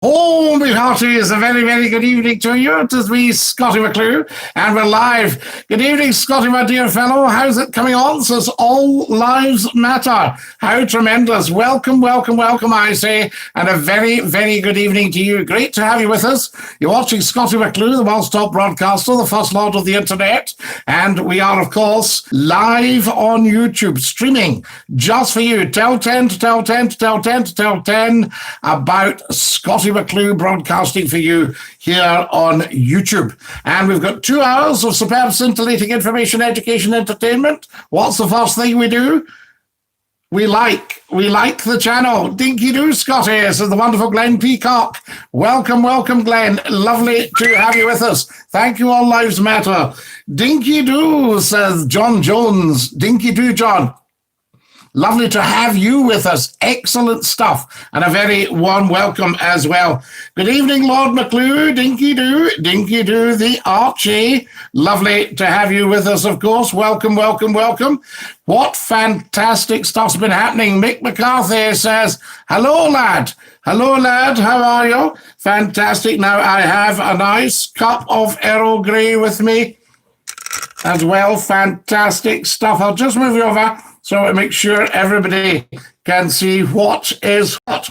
Oh, my hearties, a very, very good evening to you. It is me, Scottie McClue, and we're live. Good evening, Scottie, my dear fellow. How's it coming on? Says All Lives Matter. How tremendous. Welcome, welcome, welcome, I say, and a very, very good evening to you. Great to have you with us. You're watching Scottie McClue, the world's top broadcaster, the first lord of the internet, and we are, of course, live on YouTube, streaming just for you. Tell 10 to tell 10 to tell 10 to tell 10 about Scottie McClue broadcasting for you here on YouTube. And we've got 2 hours of superb, scintillating information, education, entertainment. What's the first thing we do? We like the channel. Dinky-Doo, Scottie, says the wonderful Glenn Peacock. Welcome, welcome, Glenn. Lovely to have you with us. Thank you, All Lives Matter. Dinky-Doo, says John Jones. Dinky-Doo, John. Lovely to have you with us. Excellent stuff. And a very warm welcome as well. Good evening, Lord McClue, Dinky-Doo, Dinky-Doo, the Archie. Lovely to have you with us, of course. Welcome, welcome, welcome. What fantastic stuff's been happening. Mick McCarthy says, hello, lad. Hello, lad. How are you? Fantastic. Now, I have a nice cup of Earl Grey with me as well. Fantastic stuff. I'll just move you over so I make sure everybody can see what is what.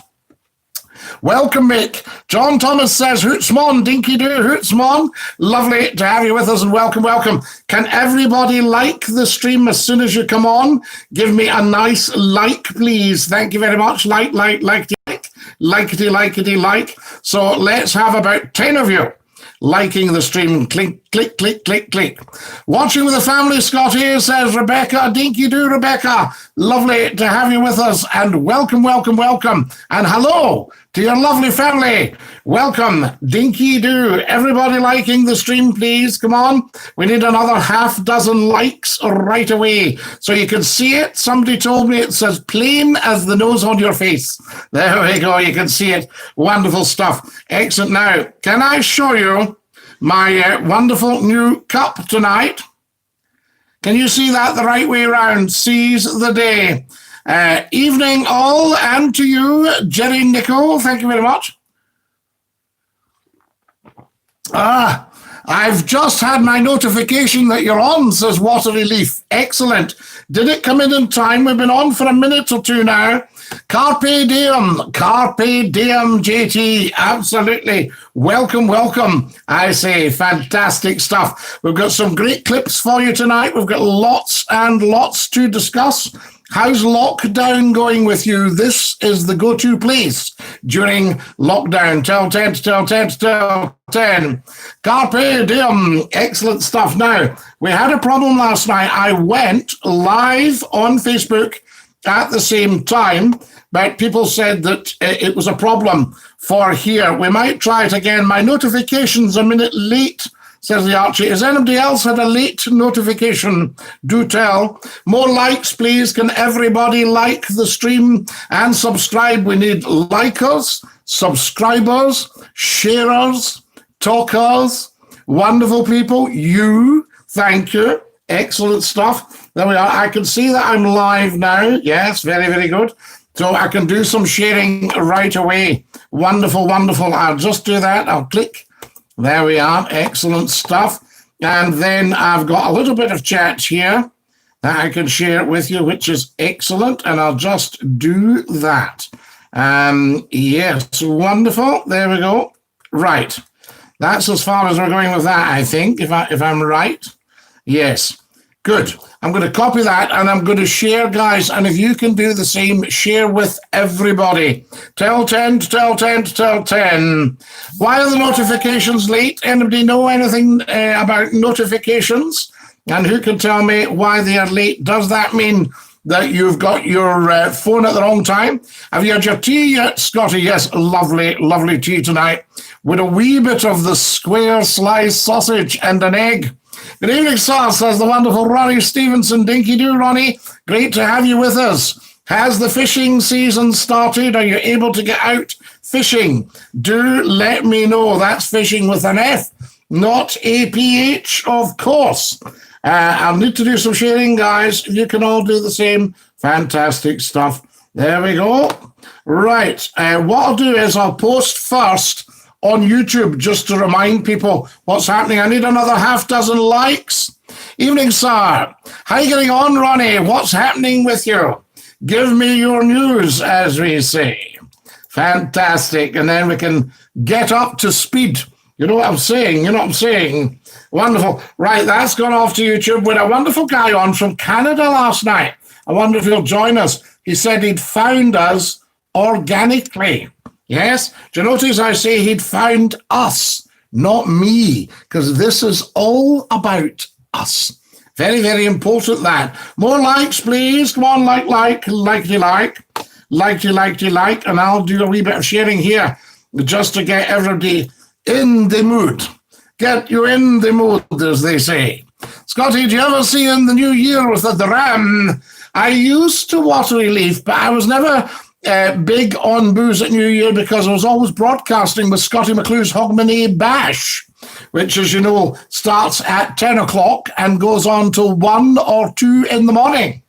Welcome, Mick. John Thomas says, Hootsmon, Dinky-Doo, Hootsmon. Lovely to have you with us and welcome, welcome. Can everybody like the stream as soon as you come on? Give me a nice like, please. Thank you very much. Like, likety. So let's have about 10 of you liking the stream. Click, click, click, click, click. Watching with the family, Scottie, says Rebecca. Dinky-Doo, Rebecca. Lovely to have you with us and welcome, welcome, welcome. And hello to your lovely family. Welcome, Dinky-Doo. Everybody liking the stream, please. Come on. We need another half dozen likes right away so you can see it. Somebody told me it says plain as the nose on your face. There we go. You can see it. Wonderful stuff. Excellent. Now, can I show you my wonderful new cup tonight? Can you see that the right way around? Seize the day. Evening all, and to you, Jerry Nichol. Thank you very much. I've just had my notification that you're on, says Watery Leaf. Excellent. Did it come in time? We've been on for a minute or two now. Carpe diem, JT. Absolutely. Welcome, welcome. I say fantastic stuff. We've got some great clips for you tonight. We've got lots and lots to discuss. How's lockdown going with you? This is the go-to place during lockdown. Tell 10 to tell 10 to tell 10. Carpe diem. Excellent stuff. Now, we had a problem last night. I went live on Facebook at the same time, but people said that it was a problem for here. We might try it again. My notification's a minute late, says the Archie. Has anybody else had a late notification? Do tell. More likes, please. Can everybody like the stream and subscribe? We need likers, subscribers, sharers, talkers, wonderful people. You, thank you. Excellent stuff. There we are. I can see that I'm live now. Yes, very, very good. So I can do some sharing right away. Wonderful, wonderful. I'll just do that. I'll click. There we are. Excellent stuff. And then I've got a little bit of chat here that I can share with you, which is excellent. And I'll just do that. Yes, wonderful. There we go. Right. That's as far as we're going with that, I think, if I'm right. Yes. Good. I'm going to copy that and I'm going to share, guys. And if you can do the same, share with everybody. Tell 10 to tell 10 to tell 10. Why are the notifications late? Anybody know anything about notifications? And who can tell me why they are late? Does that mean that you've got your phone at the wrong time? Have you had your tea yet, Scottie? Yes, lovely, lovely tea tonight with a wee bit of the square sliced sausage and an egg. Good evening, sir, says the wonderful Ronnie Stevenson. Dinky-Doo, Ronnie. Great to have you with us. Has the fishing season started? Are you able to get out fishing? Do let me know. That's fishing with an F, not APH, of course. I'll need to do some sharing, guys. If you can all do the same, fantastic stuff. There we go. Right. What I'll do is I'll post first on YouTube just to remind people what's happening. I need another half dozen likes. Evening, sir. How are you getting on, Ronnie? What's happening with you? Give me your news, as we say. Fantastic. And then we can get up to speed. You know what I'm saying? You know what I'm saying? Wonderful. Right, that's gone off to YouTube. We had a wonderful guy on from Canada last night. I wonder if he'll join us. He said he'd found us organically. Yes? Do you notice I say he'd found us, not me, because this is all about us. Very, very important that. More likes, please. Come on, like, and I'll do a wee bit of sharing here just to get everybody in the mood. Get you in the mood, as they say. Scotty, do you ever see in the new year with the dram? I used to Watery Leaf, but I was never big on booze at New Year because I was always broadcasting with Scottie McClue's Hogmanay Bash, which, as you know, starts at 10 o'clock and goes on till 1 or 2 in the morning.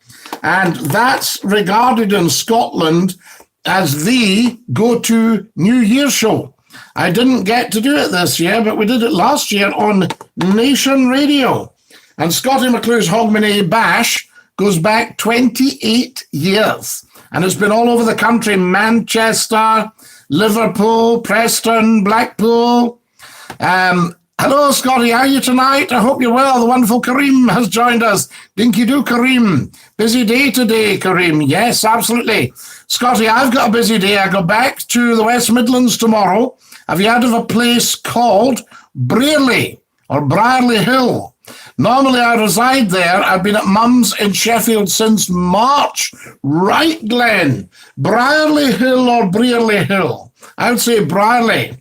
And that's regarded in Scotland as the go-to New Year show. I didn't get to do it this year, but we did it last year on Nation Radio. And Scottie McClue's Hogmanay Bash goes back 28 years. And it's been all over the country: Manchester, Liverpool, Preston, Blackpool. Hello, Scotty. How are you tonight? I hope you're well. The wonderful Kareem has joined us. Dinky-Doo, Kareem. Busy day today, Kareem. Yes, absolutely. Scotty, I've got a busy day. I go back to the West Midlands tomorrow. Have you heard of a place called Brierley or Brierley Hill? Normally I reside there. I've been at Mum's in Sheffield since March. Right, Glenn. Brierley Hill or Brierley Hill? I would say Brierley.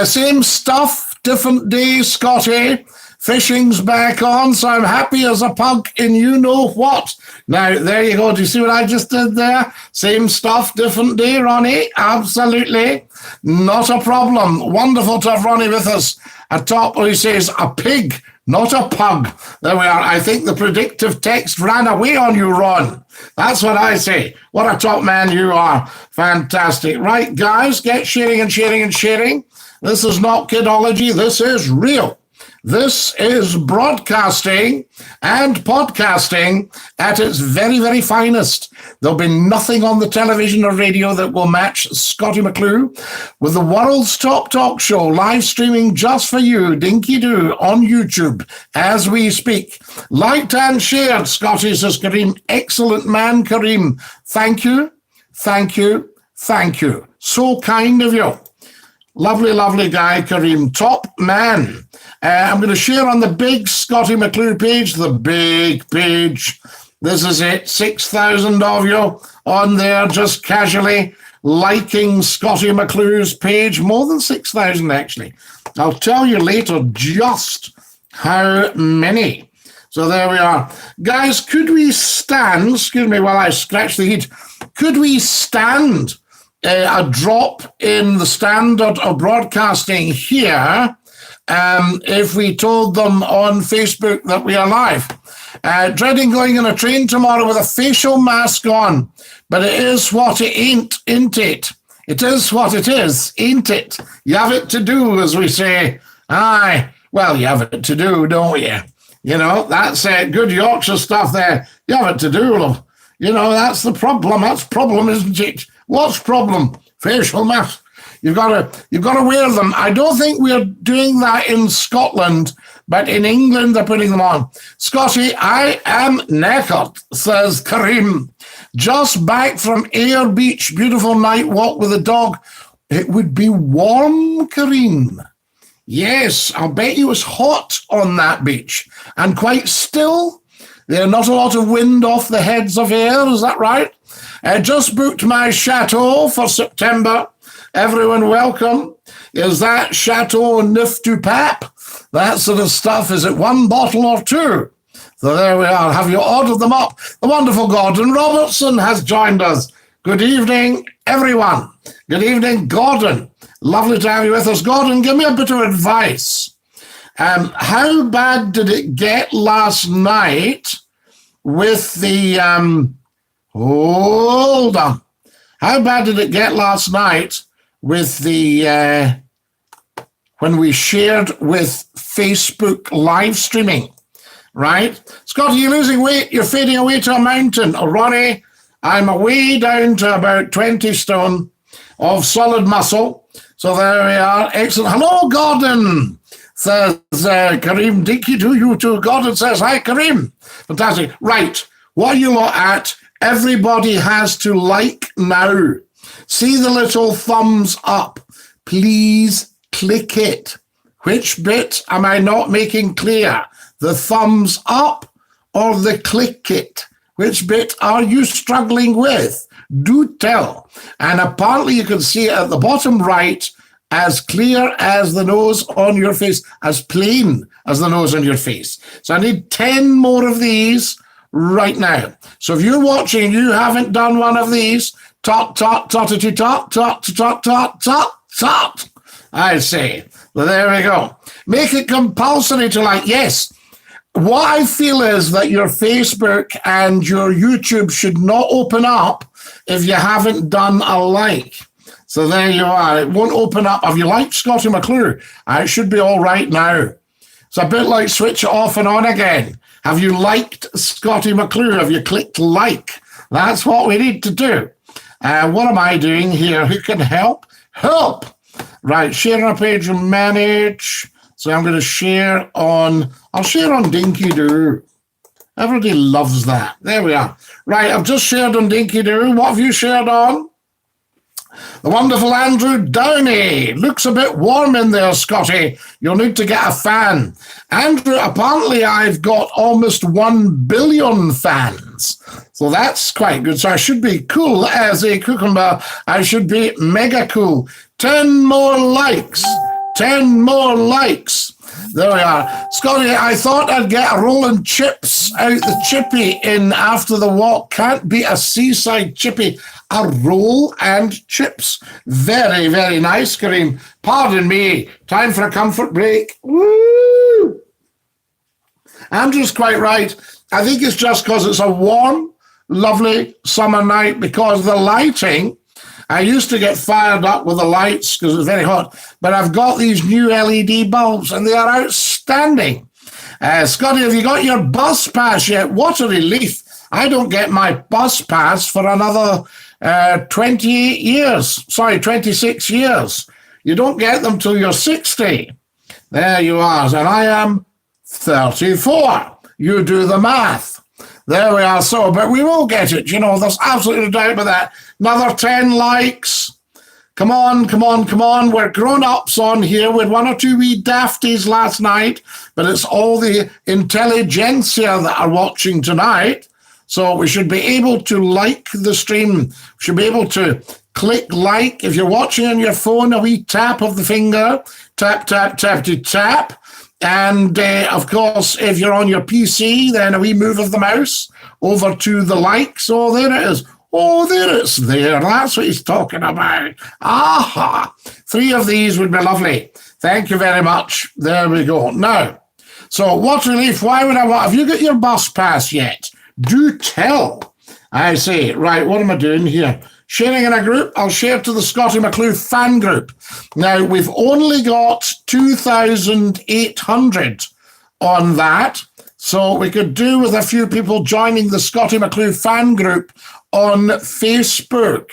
Same stuff, different day, Scotty. Fishing's back on, so I'm happy as a pug in you-know-what. Now, there you go. Do you see what I just did there? Same stuff, different day, Ronnie. Absolutely. Not a problem. Wonderful to have Ronnie with us. Atop, he says, a pig, not a pug. There we are. I think the predictive text ran away on you, Ron. That's what I say. What a top man you are. Fantastic. Right, guys, get sharing and sharing and sharing. This is not kidology. This is real. This is broadcasting and podcasting at its very, very finest. There'll be nothing on the television or radio that will match Scottie McClue with the world's top talk show live streaming just for you, Dinky-Doo, on YouTube as we speak. Liked and shared, Scottie, says Kareem. Excellent man, Kareem. Thank you, thank you, thank you. So kind of you. Lovely, lovely guy, Kareem. Top man. I'm going to share on the big Scottie McClue page, the big page. This is it. 6,000 of you on there just casually liking Scottie McClue's page. More than 6,000, actually. I'll tell you later just how many. So there we are. Guys, could we stand, excuse me while I scratch the heat, could we stand a drop in the standard of broadcasting here if we told them on Facebook that we are live? Dreading going on a train tomorrow with a facial mask on, but it is what it ain't it? It is what it is, ain't it? You have it to do, as we say. Aye, well, you have it to do, don't you? You know, that's good Yorkshire stuff there. You have it to do, love. You know, that's the problem. That's problem, isn't it? What's problem? Facial mask. You've got to wear them. I don't think we're doing that in Scotland, but in England they're putting them on. Scotty, I am knackered, says Kareem. Just back from Ayr Beach. Beautiful night walk with the dog. It would be warm, Kareem. Yes, I'll bet you it's hot on that beach and quite still. There's not a lot of wind off the heads of Ayr, is that right? I just booked my chateau for September. Everyone welcome. Is that Chateau Neuf du Pape? That sort of stuff. Is it one bottle or two? So there we are. Have you ordered them up? The wonderful Gordon Robertson has joined us. Good evening, everyone. Good evening, Gordon. Lovely to have you with us. Gordon, give me a bit of advice. How bad did it get last night with the... hold on. How bad did it get last night with the when we shared with Facebook live streaming? Right? Scotty, you're losing weight. You're fading away to a mountain. Oh, Ronnie, I'm away down to about 20 stone of solid muscle. So there we are. Excellent. Hello, Gordon, says Kareem. Dinky-Doo, you too. Gordon says, hi, Kareem. Fantastic. Right. What are you lot at? Everybody has to like now. See the little thumbs up. Please click it. Which bit am I not making clear? The thumbs up or the click it? Which bit are you struggling with? Do tell. And apparently you can see it at the bottom right, as clear as the nose on your face, as plain as the nose on your face. So I need 10 more of these right now. So if you're watching, you haven't done one of these, tot, tot, tot, tot, tot, tot, tot, tot, tot, I say. Well, there we go. Make it compulsory to like. Yes. What I feel is that your Facebook and your YouTube should not open up if you haven't done a like. So there you are. It won't open up. Have you liked Scottie McClue? It should be all right now. It's a bit like switch it off and on again. Have you liked Scottie McClue? Have you clicked like? That's what we need to do. What am I doing here? Who can help? Help! Right, share a page and manage. So I'm going to share on, I'll share on Dinky-Doo. Everybody loves that. There we are. Right, I've just shared on Dinky-Doo. What have you shared on? The wonderful Andrew Downey. Looks a bit warm in there, Scotty. You'll need to get a fan. Andrew, apparently I've got almost 1 billion fans. So that's quite good. So I should be cool as a cucumber. I should be mega cool. 10 more likes. 10 more likes. There we are. Scotty, I thought I'd get a rolling chips out the chippy in after the walk. Can't be a seaside chippy. A roll and chips. Very, very nice, Kareem. Pardon me. Time for a comfort break. Woo! Andrew's quite right. I think it's just because it's a warm, lovely summer night because of the lighting. I used to get fired up with the lights because it was very hot, but I've got these new LED bulbs and they are outstanding. Scotty, have you got your bus pass yet? What a relief. I don't get my bus pass for another 28 years. Sorry, 26 years. You don't get them till you're 60. There you are. And I am 34. You do the math. There we are. So, but we will get it. You know, there's absolutely no doubt about that. Another 10 likes. Come on, come on, come on. We're grown-ups on here. We had 1 or 2 wee dafties last night, but it's all the intelligentsia that are watching tonight. So we should be able to like the stream. We should be able to click like. If you're watching on your phone, a wee tap of the finger. Tap, tap, tap to tap. And, of course, if you're on your PC, then a wee move of the mouse over to the likes. Oh, there it is. Oh, there it's there. That's what he's talking about. Aha. 3 of these would be lovely. Thank you very much. There we go. Now, so what relief? Why would I want? Have you got your bus pass yet? Do tell. I say, right, what am I doing here? Sharing in a group. I'll share to the Scottie McClue fan group. Now, we've only got 2,800 on that. So we could do with a few people joining the Scottie McClue fan group on Facebook.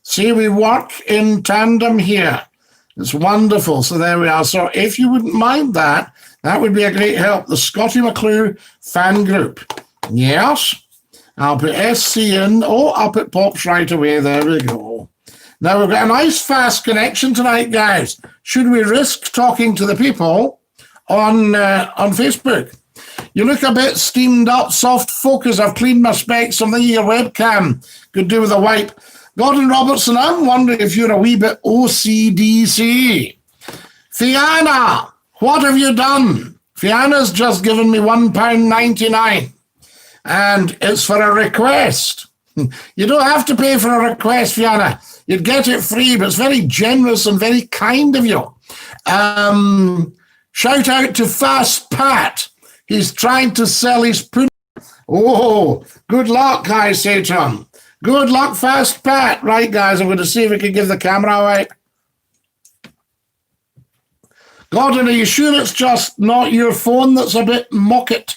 See, we work in tandem here. It's wonderful. So there we are. So if you wouldn't mind that, that would be a great help. The Scottie McClue fan group. Yes. I'll put SC in. Oh, I'll put Pops right away. There we go. Now we've got a nice fast connection tonight, guys. Should we risk talking to the people on Facebook? You look a bit steamed up, soft focus. I've cleaned my specs. Something in your webcam could do with a wipe. Gordon Robertson, I'm wondering if you're a wee bit OCDC. Fiona, what have you done? Fiona's just given me £1.99. And it's for a request. You don't have to pay for a request, Fiona. You'd get it free, but it's very generous and very kind of you. Shout out to Fast Pat. He's trying to sell his pudding. Oh, good luck, I say to him. Good luck, Fast Pat. Right, guys, I'm going to see if we can give the camera away. Gordon, are you sure it's just not your phone that's a bit mocket?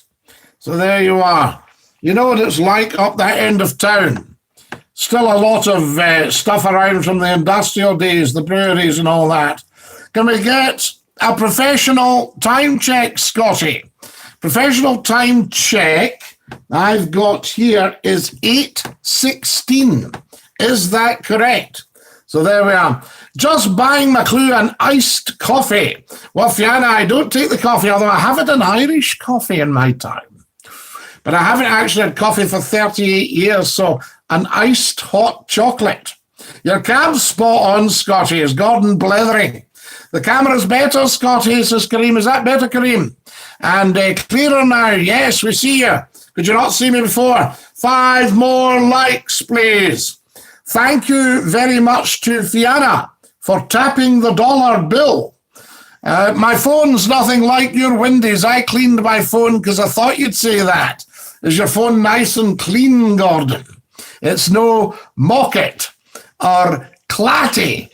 So there you are. You know what it's like up that end of town. Still a lot of stuff around from the industrial days, the breweries and all that. Can we get a professional time check, Scotty? Professional time check I've got here is 8:16. Is that correct? So there we are. Just buying McClue an iced coffee. Well, Fiona, I don't take the coffee, although I have had an Irish coffee in my time. But I haven't actually had coffee for 38 years, so an iced hot chocolate. Your cam's spot on, Scotty, is Gordon blethering. The camera's better, Scotty, says Kareem. Is that better, Kareem? And clearer now. Yes, we see you. Could you not see me before? 5 more likes, please. Thank you very much to Fiona for tapping the dollar bill. My phone's nothing like your Windies. I cleaned my phone because I thought you'd say that. Is your phone nice and clean, Gordon? It's no mocket or clatty.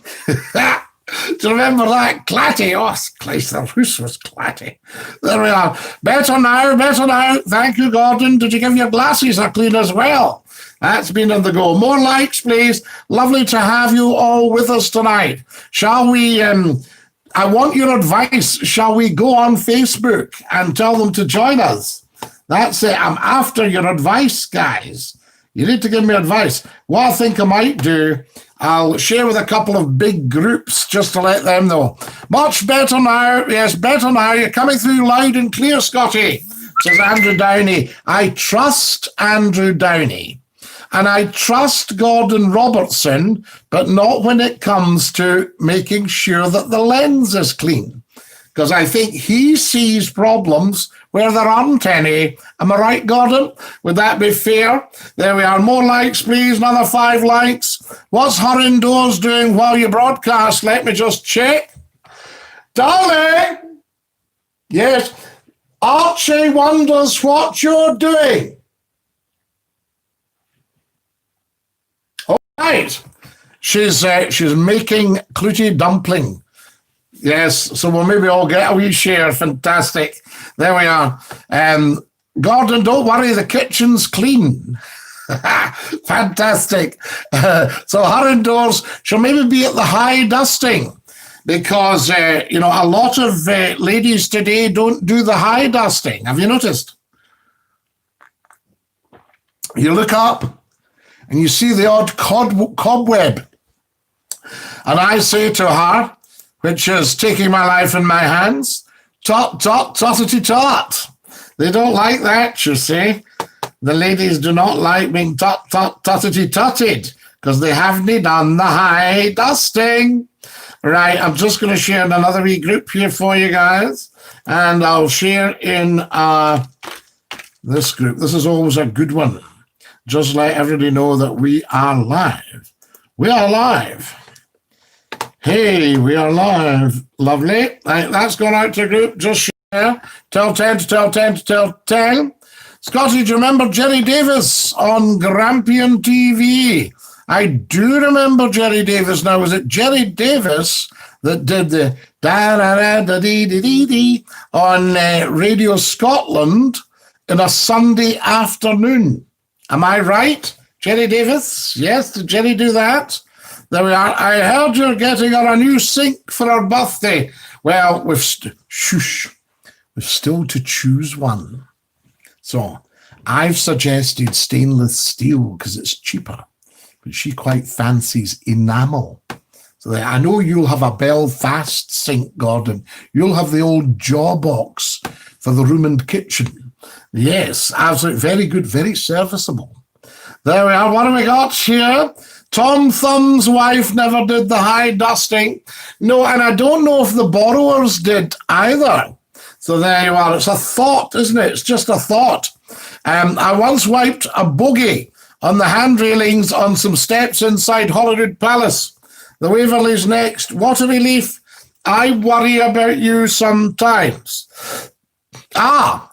Do you remember that? Clatty. Oh, Christ, the roost was clatty. There we are. Better now, better now. Thank you, Gordon. Did you give your glasses a clean as well? That's been on the go. More likes, please. Lovely to have you all with us tonight. Shall we, I want your advice. Shall we go on Facebook and tell them to join us? That's it. I'm after your advice, guys. You need to give me advice. What I think I might do, I'll share with a couple of big groups just to let them know. Much better now. Yes, better now. You're coming through loud and clear, Scotty, says Andrew Downey. I trust Andrew Downey. And I trust Gordon Robertson, but not when it comes to making sure that the lens is clean. Because I think he sees problems where there aren't any. Am I right, Gordon? Would that be fair? There we are. More likes, please. Another 5 likes. What's her indoors doing while you broadcast? Let me just check. Darling! Yes. Archie wonders what you're doing. All right. She's making Clutie dumpling. Yes, so we'll maybe all get a wee share. Fantastic. There we are. Gordon, don't worry, the kitchen's clean. Fantastic. So her indoors, she'll maybe be at the high dusting because, a lot of ladies today don't do the high dusting. Have you noticed? You look up and you see the odd cobweb. And I say to her, which is taking my life in my hands, tot, tot, tottity tot. They don't like that, you see. The ladies do not like being tot, tot, tottity totted because they haven't done the high dusting. Right, I'm just going to share in another wee group here for you guys. And I'll share in this group. This is always a good one. Just let everybody know that we are live. We are live. Hey, we are live. Lovely. Right, that's gone out to a group. Just share. Tell 10 to tell 10 to tell 10. Scotty, do you remember Jerry Davis on Grampian TV? I do remember Jerry Davis. Now, was it Jerry Davis that did the da-da-da-da-dee-dee-dee on Radio Scotland in a Sunday afternoon? Am I right? Jerry Davis? Yes, did Jerry do that? There we are. I heard you're getting her a new sink for her birthday. Well, we've still to choose one. So I've suggested stainless steel because it's cheaper, but she quite fancies enamel. So I know you'll have a Belfast sink, Gordon. You'll have the old jaw box for the room and kitchen. Yes, absolutely. Very good, very serviceable. There we are. What have we got here? Tom Thumb's wife never did the high dusting. No, and I don't know if the borrowers did either. So there you are. It's a thought, isn't it? It's just a thought. I once wiped a bogey on the hand railings on some steps inside Holyrood Palace. The Waverley's next. Water relief. I worry about you sometimes.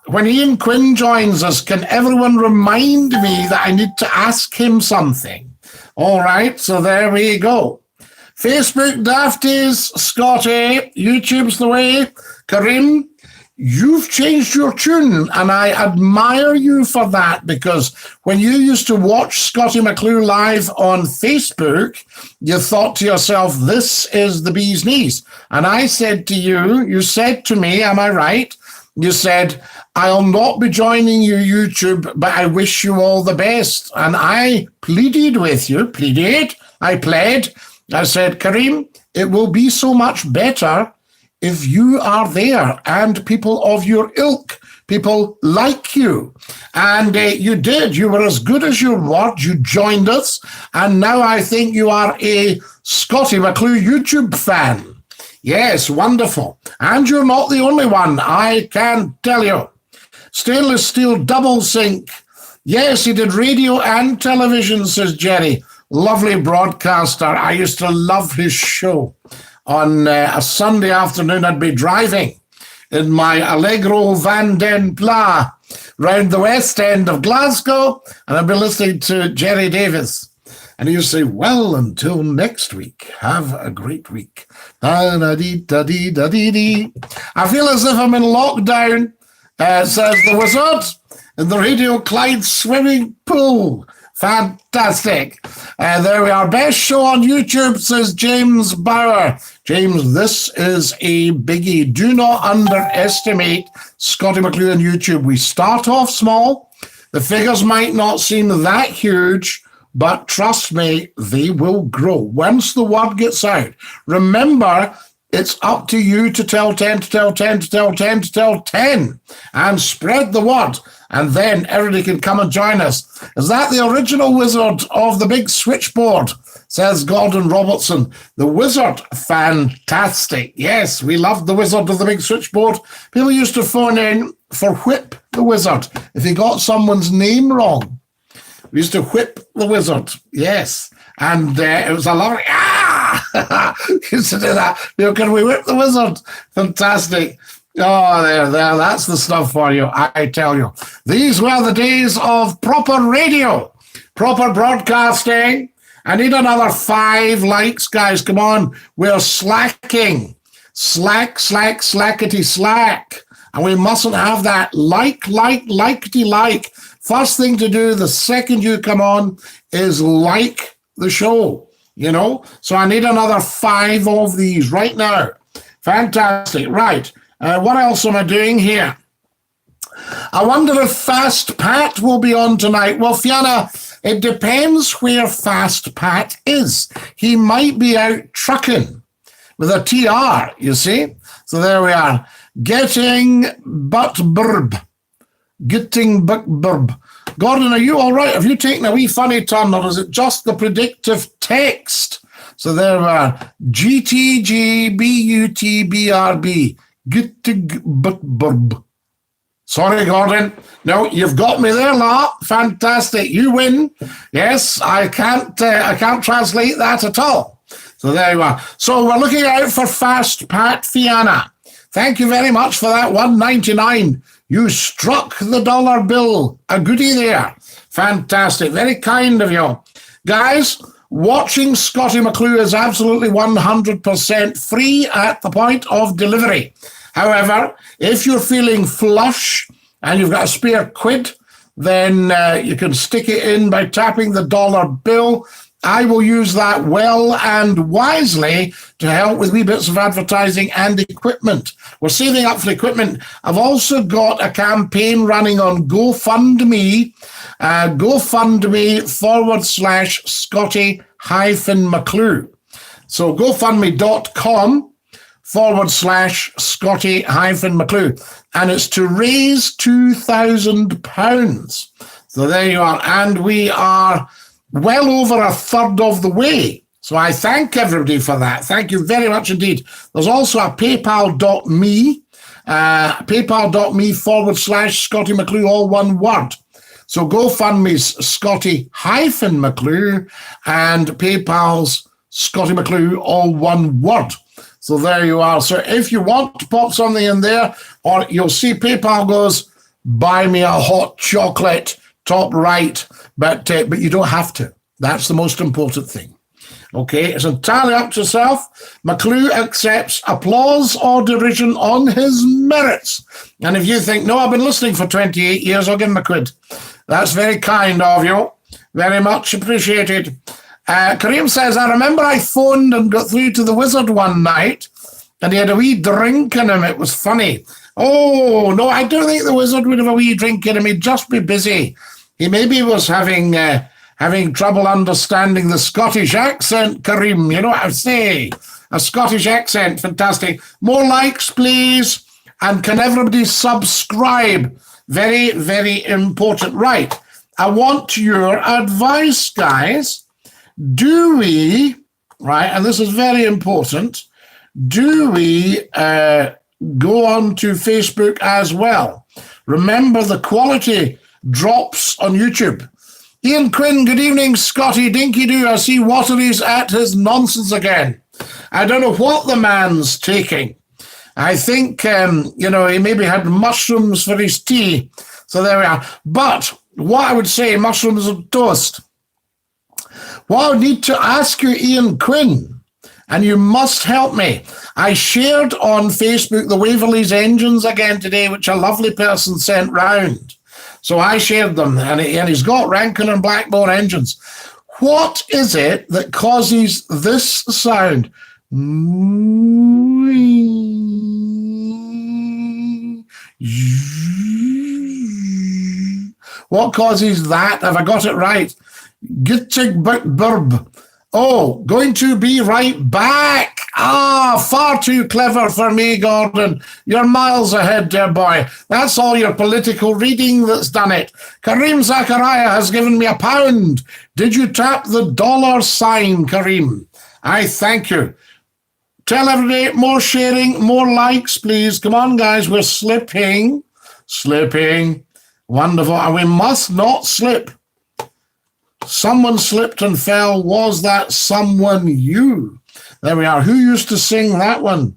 When Ian Quinn joins us, can everyone remind me that I need to ask him something? All right, so there we go. Facebook Dafties, Scotty, YouTube's the way. Karim, you've changed your tune, and I admire you for that, because when you used to watch Scottie McClue live on Facebook, you thought to yourself, this is the bee's knees. And I said to you, you said to me, am I right? You said, I'll not be joining you, YouTube, but I wish you all the best. And I pleaded with you, I pled. I said, Karim, it will be so much better if you are there and people of your ilk, people like you. And you did. You were as good as your word. You joined us. And now I think you are a Scottie McClue YouTube fan. Yes, wonderful. And you're not the only one, I can tell you. Stainless steel double sink. Yes, he did radio and television, says Jerry. Lovely broadcaster. I used to love his show. On a Sunday afternoon, I'd be driving in my Allegro Van Den Pla round the west end of Glasgow, and I'd be listening to Jerry Davis. And he used to say, well, until next week, have a great week. I feel as if I'm in lockdown, says the wizard, in the Radio Clyde swimming pool. Fantastic. There we are. Best show on YouTube, says James Bauer. James, this is a biggie. Do not underestimate Scottie McClue on YouTube. We start off small. The figures might not seem that huge, but trust me, they will grow once the word gets out. Remember, it's up to you to tell 10, to tell 10, to tell 10, to tell 10, and spread the word. And then everybody can come and join us. Is that the original wizard of the big switchboard? Says Gordon Robertson. The wizard, fantastic. Yes, we loved the wizard of the big switchboard. People used to phone in for whip the wizard if he got someone's name wrong. We used to whip the wizard, yes. And it was a lovely, used to do that. Can we whip the wizard? Fantastic. Oh, there, that's the stuff for you, I tell you. These were the days of proper radio, proper broadcasting. I need another 5 likes, guys. Come on, we're slacking. Slackety slack. And we mustn't have that likety like. First thing to do the second you come on is like the show, you know? So I need another 5 of these right now. Fantastic. Right. What else am I doing here? I wonder if Fast Pat will be on tonight. Well, Fiona, it depends where Fast Pat is. He might be out trucking with a TR, you see? So there we are. Getting but burb. Gordon, are you all right? Have you taken a wee funny turn, or is it just the predictive text? So there we are. GTGBUTBRB. Gittig-but-burb. Sorry, Gordon. No, you've got me there, La. Fantastic. You win. Yes, I can't translate that at all. So there you are. So we're looking out for Fast Pat Fiona. Thank you very much for that $1.99. You struck the dollar bill. A goodie there. Fantastic. Very kind of you. Guys, watching Scottie McClue is absolutely 100% free at the point of delivery. However, if you're feeling flush and you've got a spare quid, then you can stick it in by tapping the dollar bill. I will use that well and wisely to help with wee bits of advertising and equipment. We're saving up for equipment. I've also got a campaign running on GoFundMe, GoFundMe/Scottie-McClue. So GoFundMe.com/Scottie-McClue. And it's to raise £2,000. So there you are. And we are well over a third of the way. So I thank everybody for that. Thank you very much indeed. There's also a paypal.me, paypal.me/Scottie McClue, all one word. So GoFundMe's Scottie-McClue and PayPal's Scottie McClue, all one word. So there you are. So if you want to pop something in there, or you'll see PayPal goes, buy me a hot chocolate, top right, but you don't have to. That's the most important thing. Okay, it's entirely up to yourself. McClue accepts applause or derision on his merits. And if you think, no, I've been listening for 28 years, I'll give him a quid. That's very kind of you. Very much appreciated. Kareem says, I remember I phoned and got through to the wizard one night, and he had a wee drink in him. It was funny. Oh, no, I don't think the wizard would have a wee drink in him. He'd just be busy. He maybe was having trouble understanding the Scottish accent, Kareem. You know what I say? A Scottish accent, fantastic. More likes, please. And can everybody subscribe? Very, very important. Right. I want your advice, guys. Do we, right, and this is very important, do we go on to Facebook as well? Remember, the quality drops on YouTube. Ian Quinn, good evening, Scotty. Dinky-Doo, I see Watery's at his nonsense again. I don't know what the man's taking. I think, he maybe had mushrooms for his tea. So there we are. But what I would say, mushrooms and toast. What I need to ask you, Ian Quinn, and you must help me. I shared on Facebook the Waverley's engines again today, which a lovely person sent round. So I shared them, and he's got Rankin and Blackmore engines. What is it that causes this sound? What causes that? Have I got it right? Gittig burb. Oh, going to be right back. Far too clever for me, Gordon. You're miles ahead, dear boy. That's all your political reading that's done it. Kareem Zachariah has given me £1. Did you tap the dollar sign, Kareem? I thank you. Tell everybody, more sharing, more likes, please. Come on, guys, we're slipping. Wonderful. And we must not slip. Someone slipped and fell. Was that someone you? There we are. Who used to sing that one?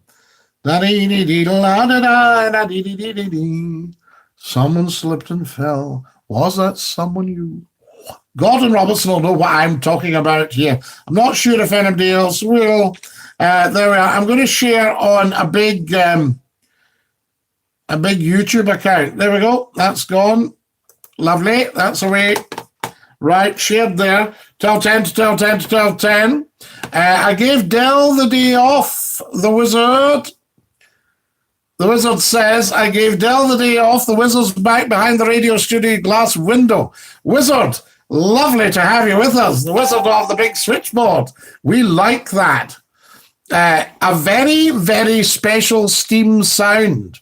Someone slipped and fell. Was that someone you? Gordon Robertson will know what I'm talking about here. I'm not sure if anybody else will. There we are. I'm going to share on a big YouTube account. There we go. That's gone. Lovely. That's away. Right, shared there. Tell 10 to tell 10 to tell 10. I gave Dell the day off, the wizard. The wizard says, I gave Dell the day off. The wizard's back behind the radio studio glass window. Wizard, lovely to have you with us. The wizard of the big switchboard. We like that. A very, very special steam sound.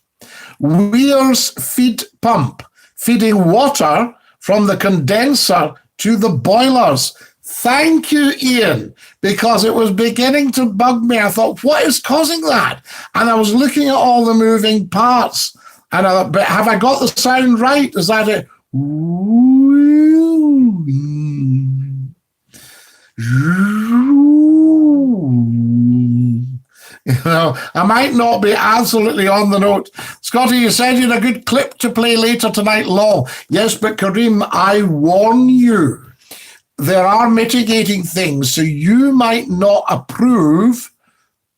Weir's feed pump, feeding water from the condenser to the boilers. Thank you, Ian, because it was beginning to bug me. I thought, what is causing that? And I was looking at all the moving parts, and I thought, but have I got the sound right? Is that it? I might not be absolutely on the note. Scotty, you said you had a good clip to play later tonight, Law. Yes, but Kareem, I warn you, there are mitigating things, so you might not approve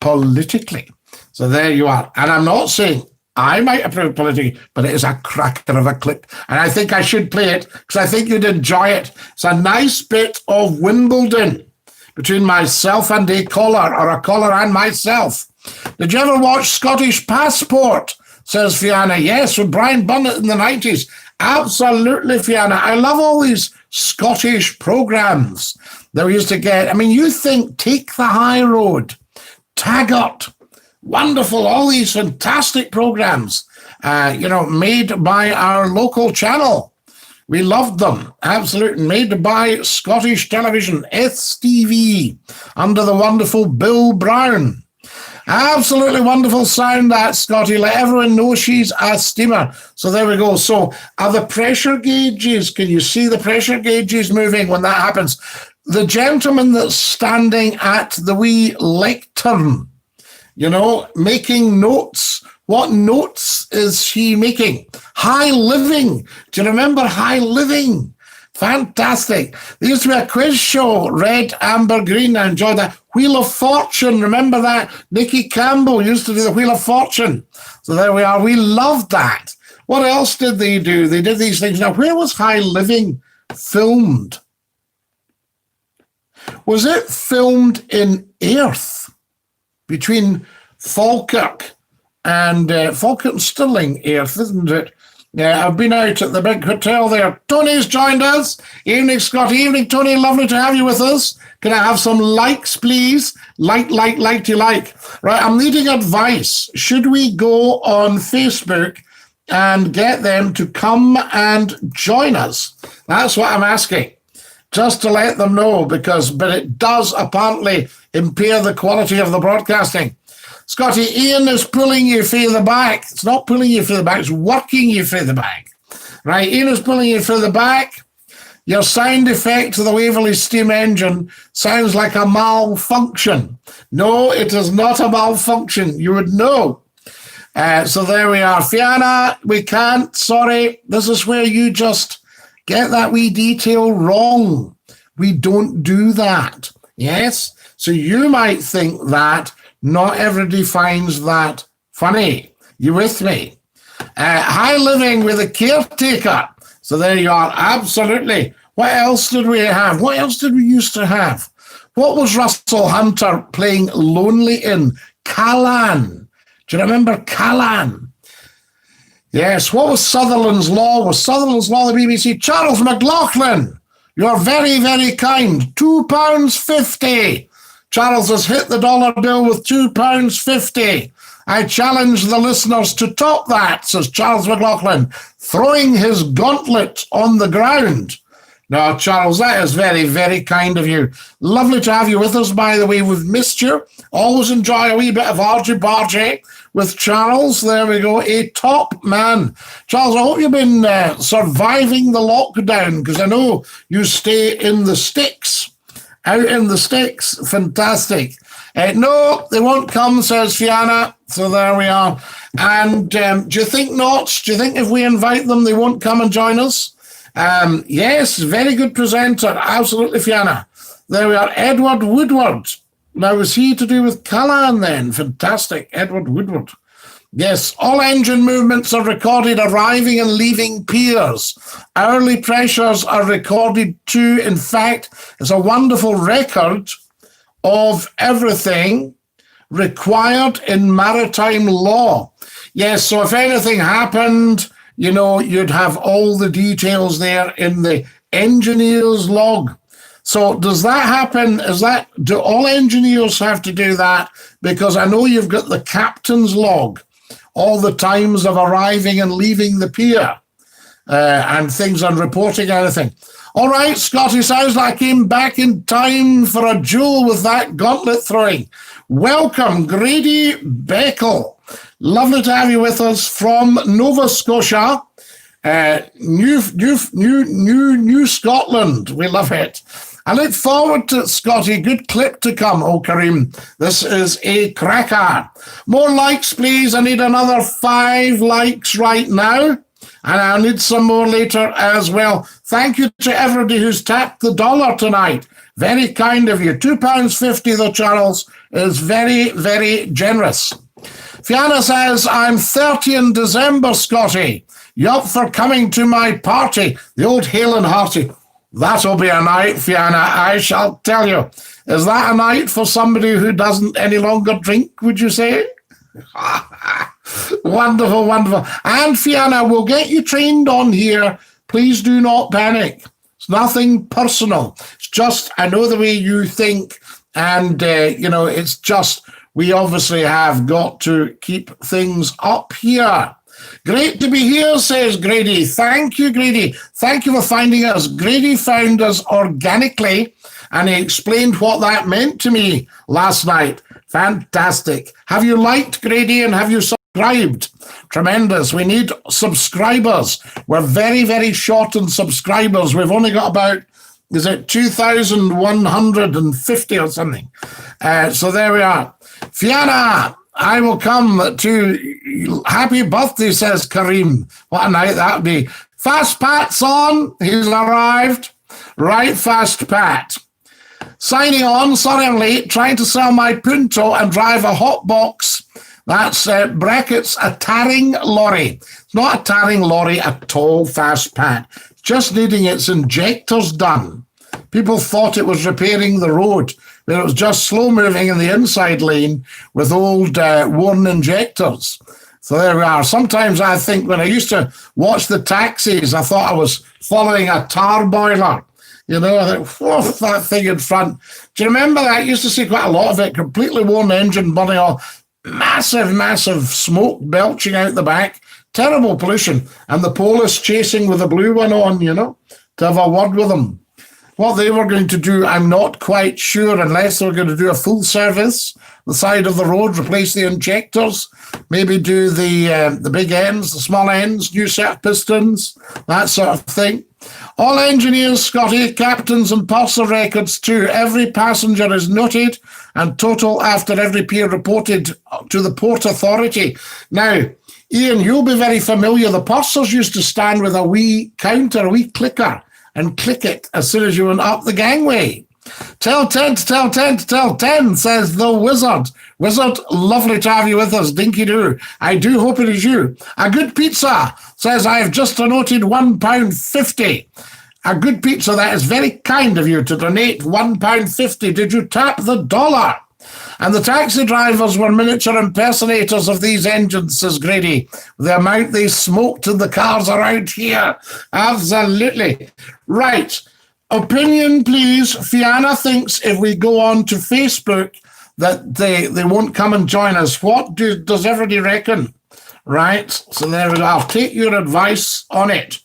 politically. So there you are. And I'm not saying I might approve politically, but it is a cracker of a clip. And I think I should play it because I think you'd enjoy it. It's a nice bit of Wimbledon between myself and a caller, or a caller and myself. Did you ever watch Scottish Passport? Says Fiona. Yes, with Brian Bunnett in the 90s. Absolutely, Fiona. I love all these Scottish programs that we used to get. I mean, you think Take the High Road, Taggart, wonderful, all these fantastic programs, made by our local channel. We loved them, absolutely. Made by Scottish Television, STV, under the wonderful Bill Brown. Absolutely wonderful sound, that, Scotty. Let everyone know she's a steamer. So there we go. So are the pressure gauges, can you see the pressure gauges moving when that happens? The gentleman that's standing at the wee lectern, making notes. What notes is he making? High living. Do you remember high living? Fantastic. There used to be a quiz show, red, amber, green. I enjoyed that. Wheel of Fortune. Remember that? Nicky Campbell used to do the Wheel of Fortune. So there we are. We loved that. What else did they do? They did these things. Now, where was High Living filmed? Was it filmed in Airth between Falkirk and Stirling, Airth, isn't it? Yeah, I've been out at the big hotel there. Tony's joined us. Evening, Scotty. Evening, Tony. Lovely to have you with us. Can I have some likes, please? Like to like. Right, I'm needing advice. Should we go on Facebook and get them to come and join us? That's what I'm asking. Just to let them know, but it does apparently impair the quality of the broadcasting. Scotty, Ian is pulling you through the back. It's not pulling you through the back, it's working you through the back. Right, Ian is pulling you through the back. Your sound effect of the Waverley steam engine sounds like a malfunction. No, it is not a malfunction. You would know. So there we are. Fiona, we can't. Sorry. This is where you just get that wee detail wrong. We don't do that. Yes? So you might think that not everybody finds that funny. You with me? High Living with a caretaker. So there you are. Absolutely. What else did we have? What else did we used to have? What was Russell Hunter playing Lonely in? Callan. Do you remember Callan? Yes. What was Sutherland's Law? Was Sutherland's Law the BBC? Charles McLaughlin. You're very, very kind. £2.50. Charles has hit the dollar bill with £2.50. I challenge the listeners to top that, says Charles McLaughlin, throwing his gauntlet on the ground. Now, Charles, that is very, very kind of you. Lovely to have you with us, by the way. We've missed you. Always enjoy a wee bit of argy-bargy with Charles. There we go, a top man. Charles, I hope you've been surviving the lockdown, because I know you stay in the sticks. Out in the sticks. Fantastic. No, they won't come, says Fiona. So there we are. And do you think not? Do you think if we invite them, they won't come and join us? Yes, very good presenter. Absolutely, Fiona. There we are. Edward Woodward. Now, was he to do with Callan then? Fantastic. Edward Woodward. Yes, all engine movements are recorded arriving and leaving piers. Hourly pressures are recorded too. In fact, it's a wonderful record of everything required in maritime law. Yes, so if anything happened, you know, you'd have all the details there in the engineer's log. So does that happen? Do all engineers have to do that? Because I know you've got the captain's log, all the times of arriving and leaving the pier, and things on reporting anything. All right, Scotty, sounds like I came back in time for a duel with that gauntlet throwing. Welcome, Grady Beckel. Lovely to have you with us from Nova Scotia, New Scotland. We love it. I look forward to it, Scotty. Good clip to come. Oh, Kareem, this is a cracker. More likes, please. I need another 5 likes right now. And I'll need some more later as well. Thank you to everybody who's tapped the dollar tonight. Very kind of you. £2.50 though, Charles, is very, very generous. Fiona says, I'm 30 in December, Scotty. You up for coming to my party? The old Hale and Hearty. That'll be a night, Fiona, I shall tell you. Is that a night for somebody who doesn't any longer drink, would you say? Wonderful, wonderful. And Fiona, we'll get you trained on here. Please do not panic. It's nothing personal. It's just, I know the way you think, and, it's just, we obviously have got to keep things up here. Great to be here, says Grady. Thank you, Grady. Thank you for finding us. Grady found us organically, and he explained what that meant to me last night. Fantastic. Have you liked, Grady, and have you subscribed? Tremendous. We need subscribers. We're very, very short on subscribers. We've only got about, 2,150 or something. So there we are. Fiona, I will come to happy birthday, says Kareem. What a night that would be. Fast Pat's on. He's arrived. Right, Fast Pat. Signing on. Sorry I'm late. Trying to sell my Punto and drive a hot box. That's brackets a tarring lorry. It's not a tarring lorry at all, Fast Pat. Just needing its injectors done. People thought it was repairing the road, but it was just slow moving in the inside lane with old worn injectors. So there we are. Sometimes I think when I used to watch the taxis, I thought I was following a tar boiler. You know, I think, whoa, that thing in front. Do you remember that? I used to see quite a lot of it, completely worn engine, burning off. Massive smoke belching out the back. Terrible pollution. And the police chasing with the blue one on, you know, to have a word with them. What they were going to do, I'm not quite sure, unless they were going to do a full service, the side of the road, replace the injectors, maybe do the big ends, the small ends, new set of pistons, that sort of thing. All engineers, Scotty, captains and purser records too. Every passenger is noted and total after every peer reported to the Port Authority. Now, Ian, you'll be very familiar. The pursers used to stand with a wee counter, a wee clicker, and click it as soon as you went up the gangway. Tell 10 to tell 10 to tell 10, says the Wizard. Wizard, lovely to have you with us, Dinky-Doo. I do hope it is you. A Good Pizza says, I've just donated £1.50. A Good Pizza, that is very kind of you to donate £1.50. Did you tap the dollar? And the taxi drivers were miniature impersonators of these engines, says Grady. The amount they smoked in the cars around here. Absolutely. Right. Opinion, please. Fiona thinks if we go on to Facebook that they won't come and join us. What does everybody reckon? Right. So there we go. I'll take your advice on it.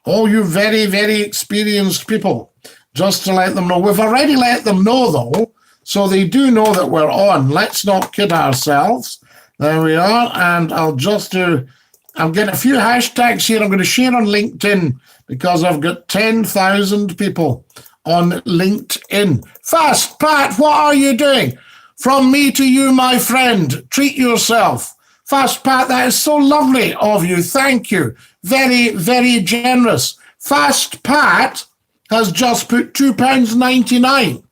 All you very, very experienced people, just to let them know. We've already let them know, though. So they do know that we're on. Let's not kid ourselves. There we are. And I'll just do, I'm getting a few hashtags here. I'm going to share on LinkedIn because I've got 10,000 people on LinkedIn. Fast, Pat, what are you doing? From me to you, my friend. Treat yourself. Fast, Pat, that is so lovely of you. Thank you. Very, very generous. Fast, Pat has just put £2.99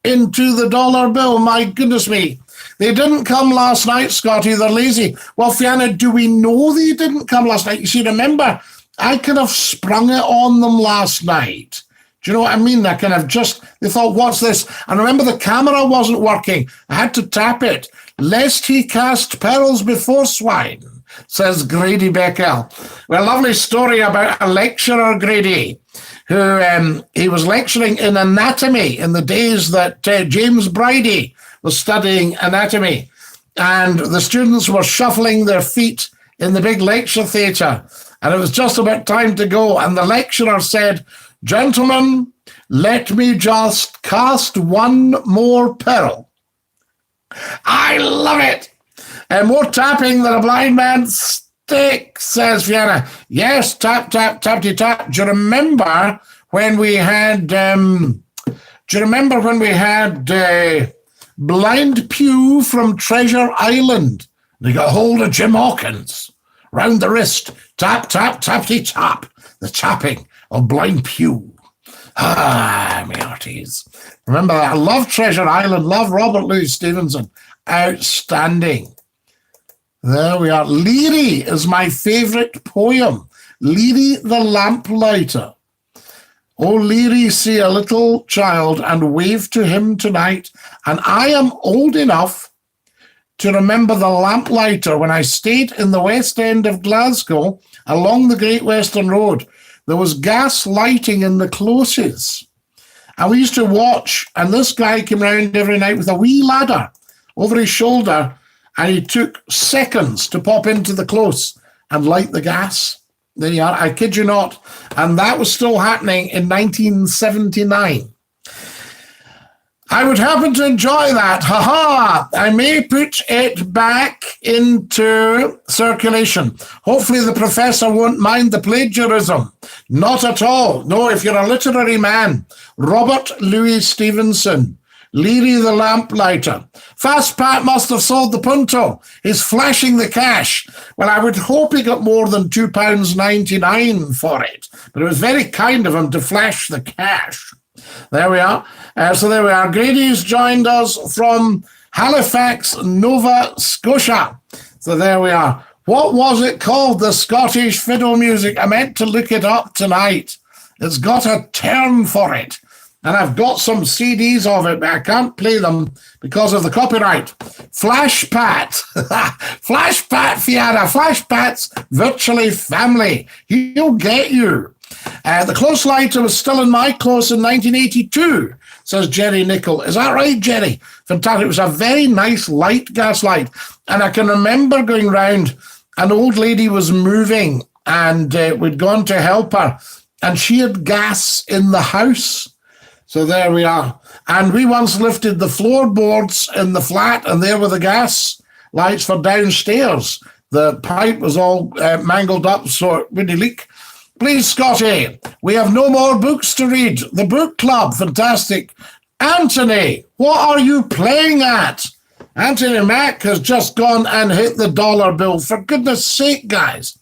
into the dollar bill. My goodness me. They didn't come last night, Scotty. They're lazy. Well, Fiona, do we know they didn't come last night? You see, remember, I could have sprung it on them last night. Do you know what I mean? I kind of just, they thought, what's this? And remember, the camera wasn't working. I had to tap it. Lest he cast pearls before swine, says Grady Beckel. Well, lovely story about a lecturer, Grady, who he was lecturing in anatomy in the days that James Bridie was studying anatomy. And the students were shuffling their feet in the big lecture theatre. And it was just about time to go. And the lecturer said, gentlemen, let me just cast one more pearl. I love it. And more tapping than a blind man's stick, says Fiona. Yes, tap, tap, tappity tap. Do you remember when we had, Blind Pew from Treasure Island? They got hold of Jim Hawkins. Round the wrist, tap, tap, tappity tap. The tapping of Blind Pew. Ah, me hearties. Remember that? I love Treasure Island. Love Robert Louis Stevenson. Outstanding. There we are. Leary is my favourite poem. Leary the Lamplighter. Oh, Leary, see a little child and wave to him tonight. And I am old enough to remember the lamplighter when I stayed in the West End of Glasgow along the Great Western Road. There was gas lighting in the closes. And we used to watch, and this guy came round every night with a wee ladder over his shoulder, and he took seconds to pop into the close and light the gas. There you are, I kid you not. And that was still happening in 1979. I would happen to enjoy that. Ha-ha! I may put it back into circulation. Hopefully the professor won't mind the plagiarism. Not at all. No, if you're a literary man, Robert Louis Stevenson, Leary the lamplighter. Fast Pat must have sold the punto. He's flashing the cash. Well, I would hope he got more than £2.99 for it, but it was very kind of him to flash the cash. There we are. So there we are. Grady's joined us from Halifax, Nova Scotia. So there we are. What was it called? The Scottish fiddle music. I meant to look it up tonight. It's got a term for it. And I've got some CDs of it, but I can't play them because of the copyright. Flash Pat. Flash Pat Fiara. Flash Pat's virtually family. He'll get you. The close lighter was still in my close in 1982, says Jerry Nichol. Is that right, Jerry? Fantastic. It was a very nice light gas light. And I can remember going round, an old lady was moving and we'd gone to help her and she had gas in the house. So there we are. And we once lifted the floorboards in the flat, and there were the gas lights for downstairs. The pipe was all mangled up, so it wouldn't leak. Please, Scotty, we have no more books to read. The book club, fantastic. Anthony, what are you playing at? Anthony Mack has just gone and hit the dollar bill. For goodness sake, guys.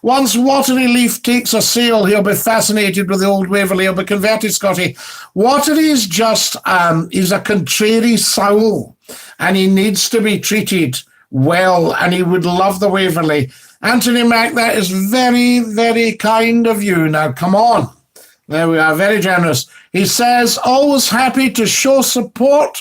Once Watery Leaf takes a sail, he'll be fascinated with the old Waverley. He'll be converted, Scotty. Watery's just, he's a contrary soul, and he needs to be treated well, and he would love the Waverley. Anthony Mack, that is very, very kind of you. Now, come on. There we are, very generous. He says, always happy to show support.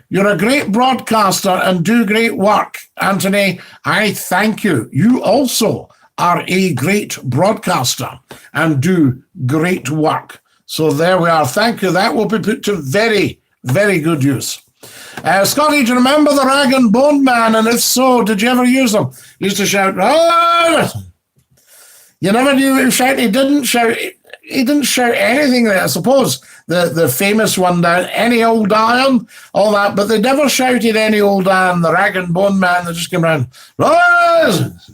You're a great broadcaster and do great work. Anthony, I thank you. You also are a great broadcaster and do great work. So there we are. Thank you. That will be put to very, very good use. Scotty, do you remember the Rag and Bone Man? And if so, did you ever use them? He used to shout, oh! You never knew he was shouting. He didn't shout. He didn't shout anything there. I suppose the famous one down, any old iron, all that, but they never shouted any old iron. The Rag and Bone Man, they just came around, rise!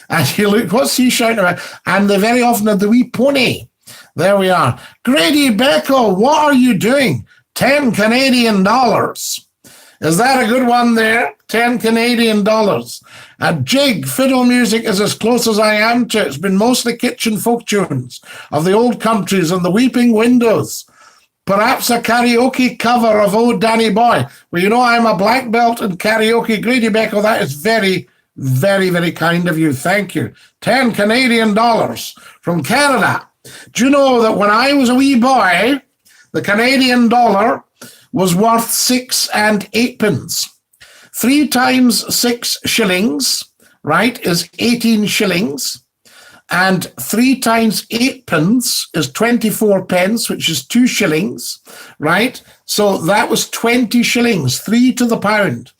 And you look, what's he shouting about? And they very often had the wee pony. There we are. Grady Beckel, what are you doing? 10 Canadian dollars. Is that a good one there? 10 Canadian dollars. A jig, fiddle music is as close as I am to. It's been mostly kitchen folk tunes of the old countries and the weeping windows. Perhaps a karaoke cover of Oh Danny Boy. Well, you know, I'm a black belt in karaoke. Grady Beckel, that is very, very, very kind of you. Thank you. 10 Canadian dollars from Canada. Do you know that when I was a wee boy, the Canadian dollar was worth 6 and 8 pence. 3 times 6 shillings, right, is 18 shillings. And 3 times 8 pence is 24 pence, which is 2 shillings, right? So that was 20 shillings, 3 to the pound,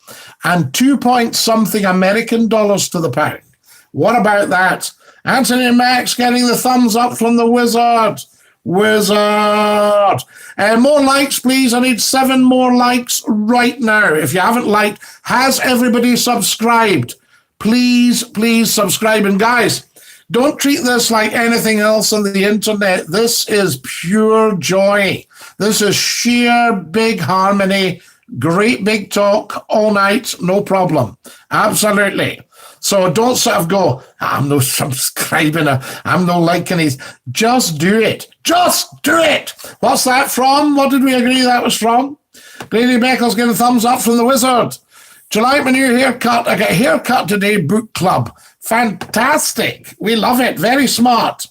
and 2 point something American dollars to the pound. What about that? Anthony Max getting the thumbs up from the wizard. Wizard. More likes, please. I need 7 more likes right now. If you haven't liked, has everybody subscribed? Please, please subscribe. And guys, don't treat this like anything else on the internet. This is pure joy. This is sheer big harmony, great big talk all night, no problem. Absolutely. So don't sort of go, I'm no subscribing, I'm no liking it. Just do it. Just do it. What's that from? What did we agree that was from? Grady Beckel's getting a thumbs up from the wizard. Do you like my new haircut? I got a haircut today, book club. Fantastic. We love it. Very smart.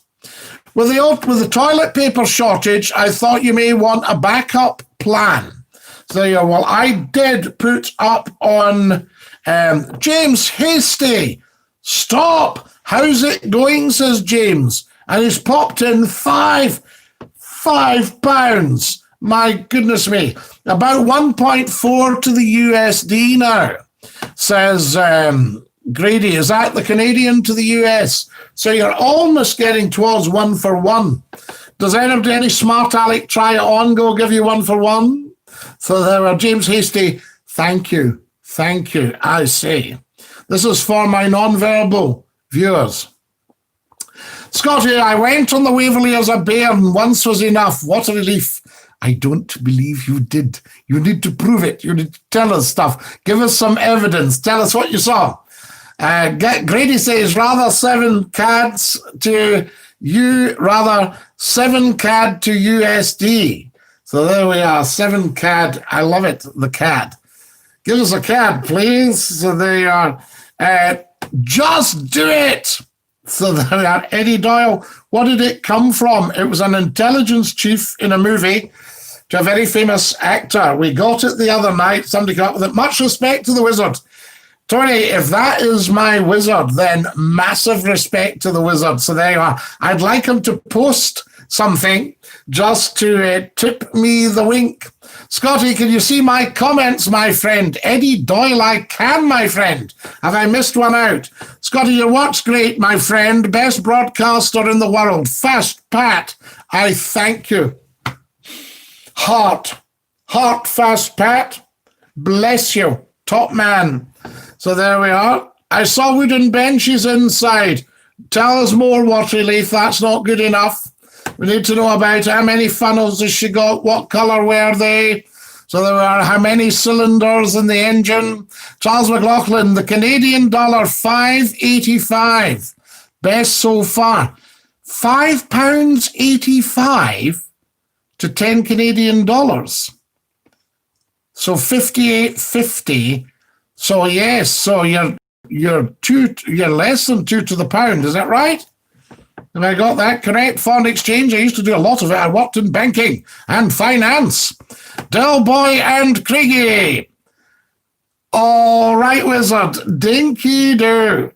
With the toilet paper shortage, I thought you may want a backup plan. So there you go. Well, I did put up on James Hasty. Stop. How's it going, says James. And he's popped in £5. My goodness me. About 1.4 to the USD now, says Grady. Is that the Canadian to the US? So you're almost getting towards 1 for 1. Does any smart aleck try it on? Go give you 1 for 1? So there are James Hasty. Thank you. Thank you, I say. This is for my non-verbal viewers. Scotty, I went on the Waverley as a bairn. Once was enough. What a relief. I don't believe you did. You need to prove it. You need to tell us stuff. Give us some evidence. Tell us what you saw. Grady says, rather 7 CADs to you, rather 7 CAD to USD. So there we are, 7 CAD. I love it, the CAD. Give us a CAD, please. So there you are. Just do it. So there we are. Eddie Doyle, what did it come from? It was an intelligence chief in a movie to a very famous actor. We got it the other night. Somebody came up with it. Much respect to the wizard. Tony, if that is my wizard, then massive respect to the wizard. So there you are. I'd like him to post something just to tip me the wink. Scotty, can you see my comments, my friend? Eddie Doyle, I can, my friend. Have I missed one out? Scotty, your work's great, my friend. Best broadcaster in the world. Fast Pat, I thank you. Heart, fast Pat. Bless you. Top man. So there we are. I saw wooden benches inside. Tell us more, Waterleaf. That's not good enough. We need to know about how many funnels has she got, what colour were they. So there are how many cylinders in the engine. Charles McLaughlin, the Canadian dollar, $5.85. Best so far. £5.85 to 10 Canadian dollars. So 58.50. So yes, so you're less than 2 to the pound, is that right? Have I got that correct? Foreign exchange, I used to do a lot of it. I worked in banking and finance. Del Boy and Craigie. All right, wizard. Dinky-Doo.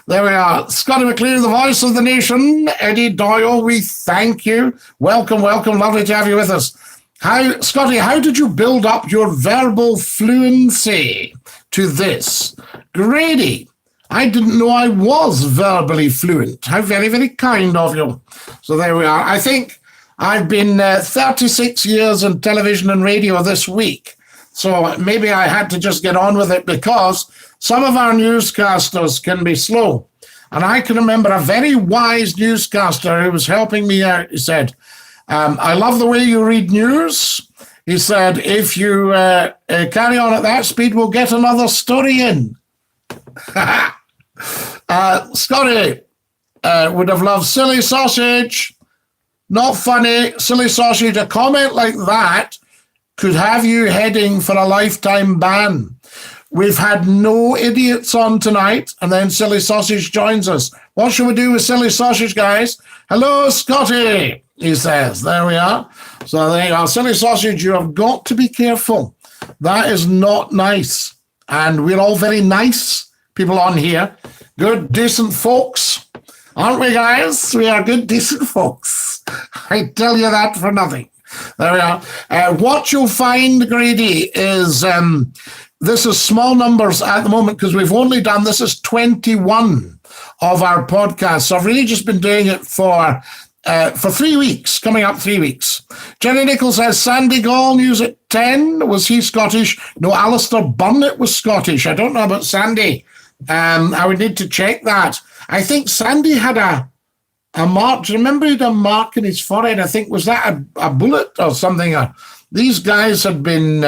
There we are. Scottie McClue, the voice of the nation. Eddie Doyle, we thank you. Welcome. Lovely to have you with us. Scotty, how did you build up your verbal fluency to this? Grady, I didn't know I was verbally fluent. How very, very kind of you. So there we are. I think I've been 36 years in television and radio this week. So maybe I had to just get on with it because some of our newscasters can be slow. And I can remember a very wise newscaster who was helping me out. He said, I love the way you read news. He said, if you carry on at that speed, we'll get another story in. Scotty would have loved silly sausage. Not funny, silly sausage. A comment like that could have you heading for a lifetime ban. We've had no idiots on tonight, and then silly sausage joins us. What should we do with silly sausage, guys? Hello, Scotty, he says. There we are. So there you are. Silly sausage, you have got to be careful. That is not nice. And we're all very nice people on here. Good, decent folks. Aren't we, guys? We are good, decent folks. I tell you that for nothing. There we are. What you'll find, Grady, is this is small numbers at the moment because we've only done, this is 21 of our podcasts. So I've really just been doing it for 3 weeks, coming up 3 weeks. Jenny Nichols says, Sandy Gall news at 10. Was he Scottish? No, Alistair Burnett was Scottish. I don't know about Sandy. I would need to check that. I think Sandy had a mark. Do you remember he had a mark in his forehead? I think, was that a bullet or something? These guys had been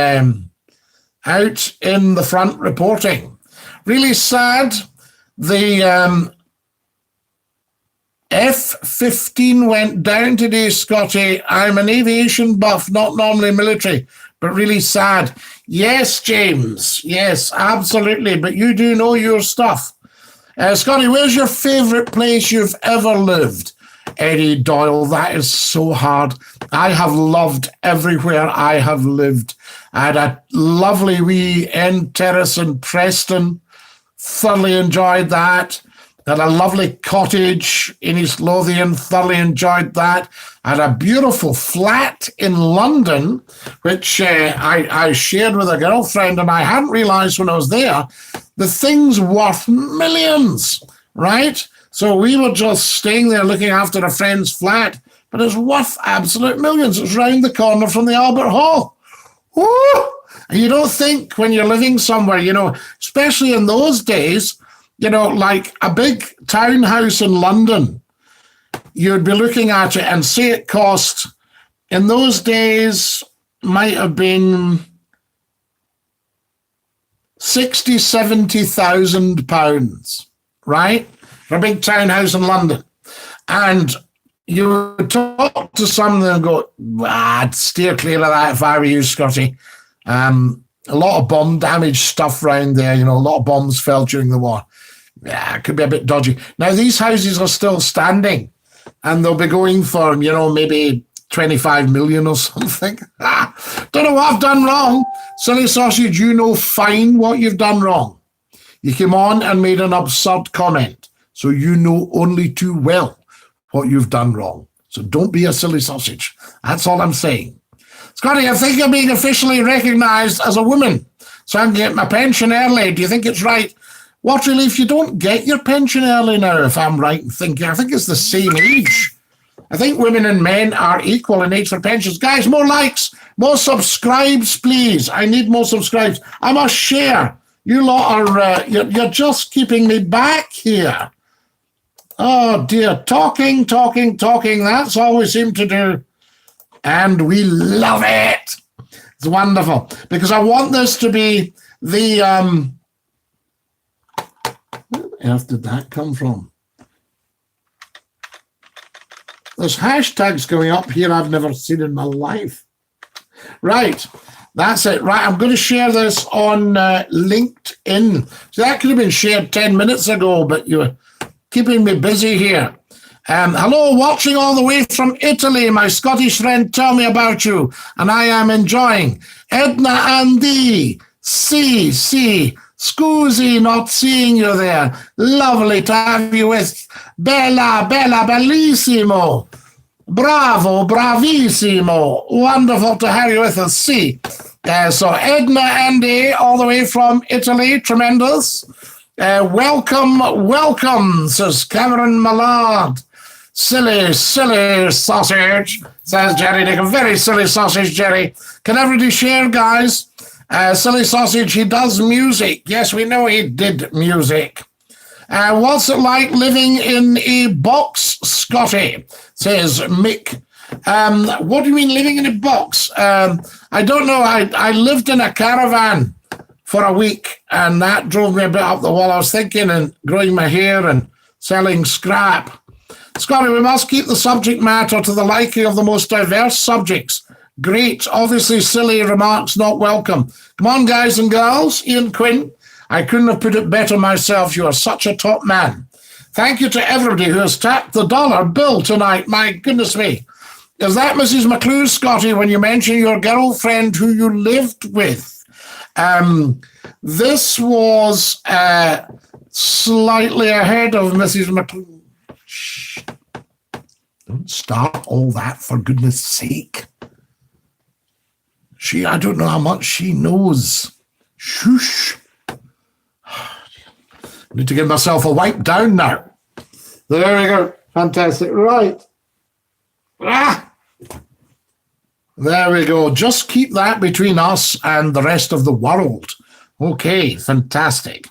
out in the front reporting. Really sad. The F-15 went down today, Scotty. I'm an aviation buff, not normally military, but really sad. Yes, James. Yes, absolutely. But you do know your stuff. Scotty, where's your favourite place you've ever lived? Eddie Doyle, that is so hard. I have loved everywhere I have lived. I had a lovely wee end terrace in Preston. Thoroughly enjoyed that. Had a lovely cottage in East Lothian. Thoroughly enjoyed that. Had a beautiful flat in London, which I shared with a girlfriend, and I hadn't realised when I was there, the thing's worth millions, right? So we were just staying there looking after a friend's flat, but it's worth absolute millions. It's round the corner from the Albert Hall. Woo! And you don't think when you're living somewhere, you know, especially in those days, you know, like a big townhouse in London, you'd be looking at it and say it cost in those days might have been 60, 70,000 pounds, right? For a big townhouse in London. And you would talk to some of them and go, I'd steer clear of that if I were you, Scotty. A lot of bomb damage stuff around there, a lot of bombs fell during the war. Yeah, it could be a bit dodgy. Now, these houses are still standing, and they'll be going for, maybe 25 million or something. Don't know what I've done wrong. Silly sausage, you know fine what you've done wrong. You came on and made an absurd comment, so you know only too well what you've done wrong. So don't be a silly sausage. That's all I'm saying. Scotty, I think you're being officially recognised as a woman, so I can get my pension early. Do you think it's right? What relief, you don't get your pension early now, if I'm right in thinking. I think it's the same age. I think women and men are equal in age for pensions. Guys, more likes, more subscribes, please. I need more subscribes. I must share. You lot are, you're just keeping me back here. Oh, dear. Talking. That's all we seem to do. And we love it. It's wonderful. Because I want this to be the... where the earth did that come from? There's hashtags going up here I've never seen in my life. Right. That's it. Right. I'm going to share this on LinkedIn. So that could have been shared 10 minutes ago, but you're keeping me busy here. Hello, watching all the way from Italy. My Scottish friend, tell me about you. And I am enjoying. Edna Andy. See. Scusi, not seeing you there. Lovely to have you with. Bella, bellissimo. Bravo, bravissimo. Wonderful to have you with us. See. So Edna Andy, all the way from Italy. Tremendous. Welcome, says Cameron Mallard. Silly sausage, says Jerry Nick. A very silly sausage, Jerry. Can everybody share, guys? Silly sausage, he does music. Yes, we know he did music. What's it like living in a box, Scotty? Says Mick. What do you mean living in a box? I don't know. I lived in a caravan for a week, and that drove me a bit up the wall. I was thinking and growing my hair and selling scrap. Scotty, we must keep the subject matter to the liking of the most diverse subjects. Great. Obviously, silly remarks not welcome. Come on, guys and girls. Ian Quinn, I couldn't have put it better myself. You are such a top man. Thank you to everybody who has tapped the dollar bill tonight. My goodness me. Is that Mrs. McClue, Scotty, when you mentioned your girlfriend who you lived with? This was slightly ahead of Mrs. McClue. Shh. Don't start all that, for goodness sake. I don't know how much she knows. Shush. I need to give myself a wipe down now. There we go. Fantastic. Right. There we go. Just keep that between us and the rest of the world. Okay, fantastic.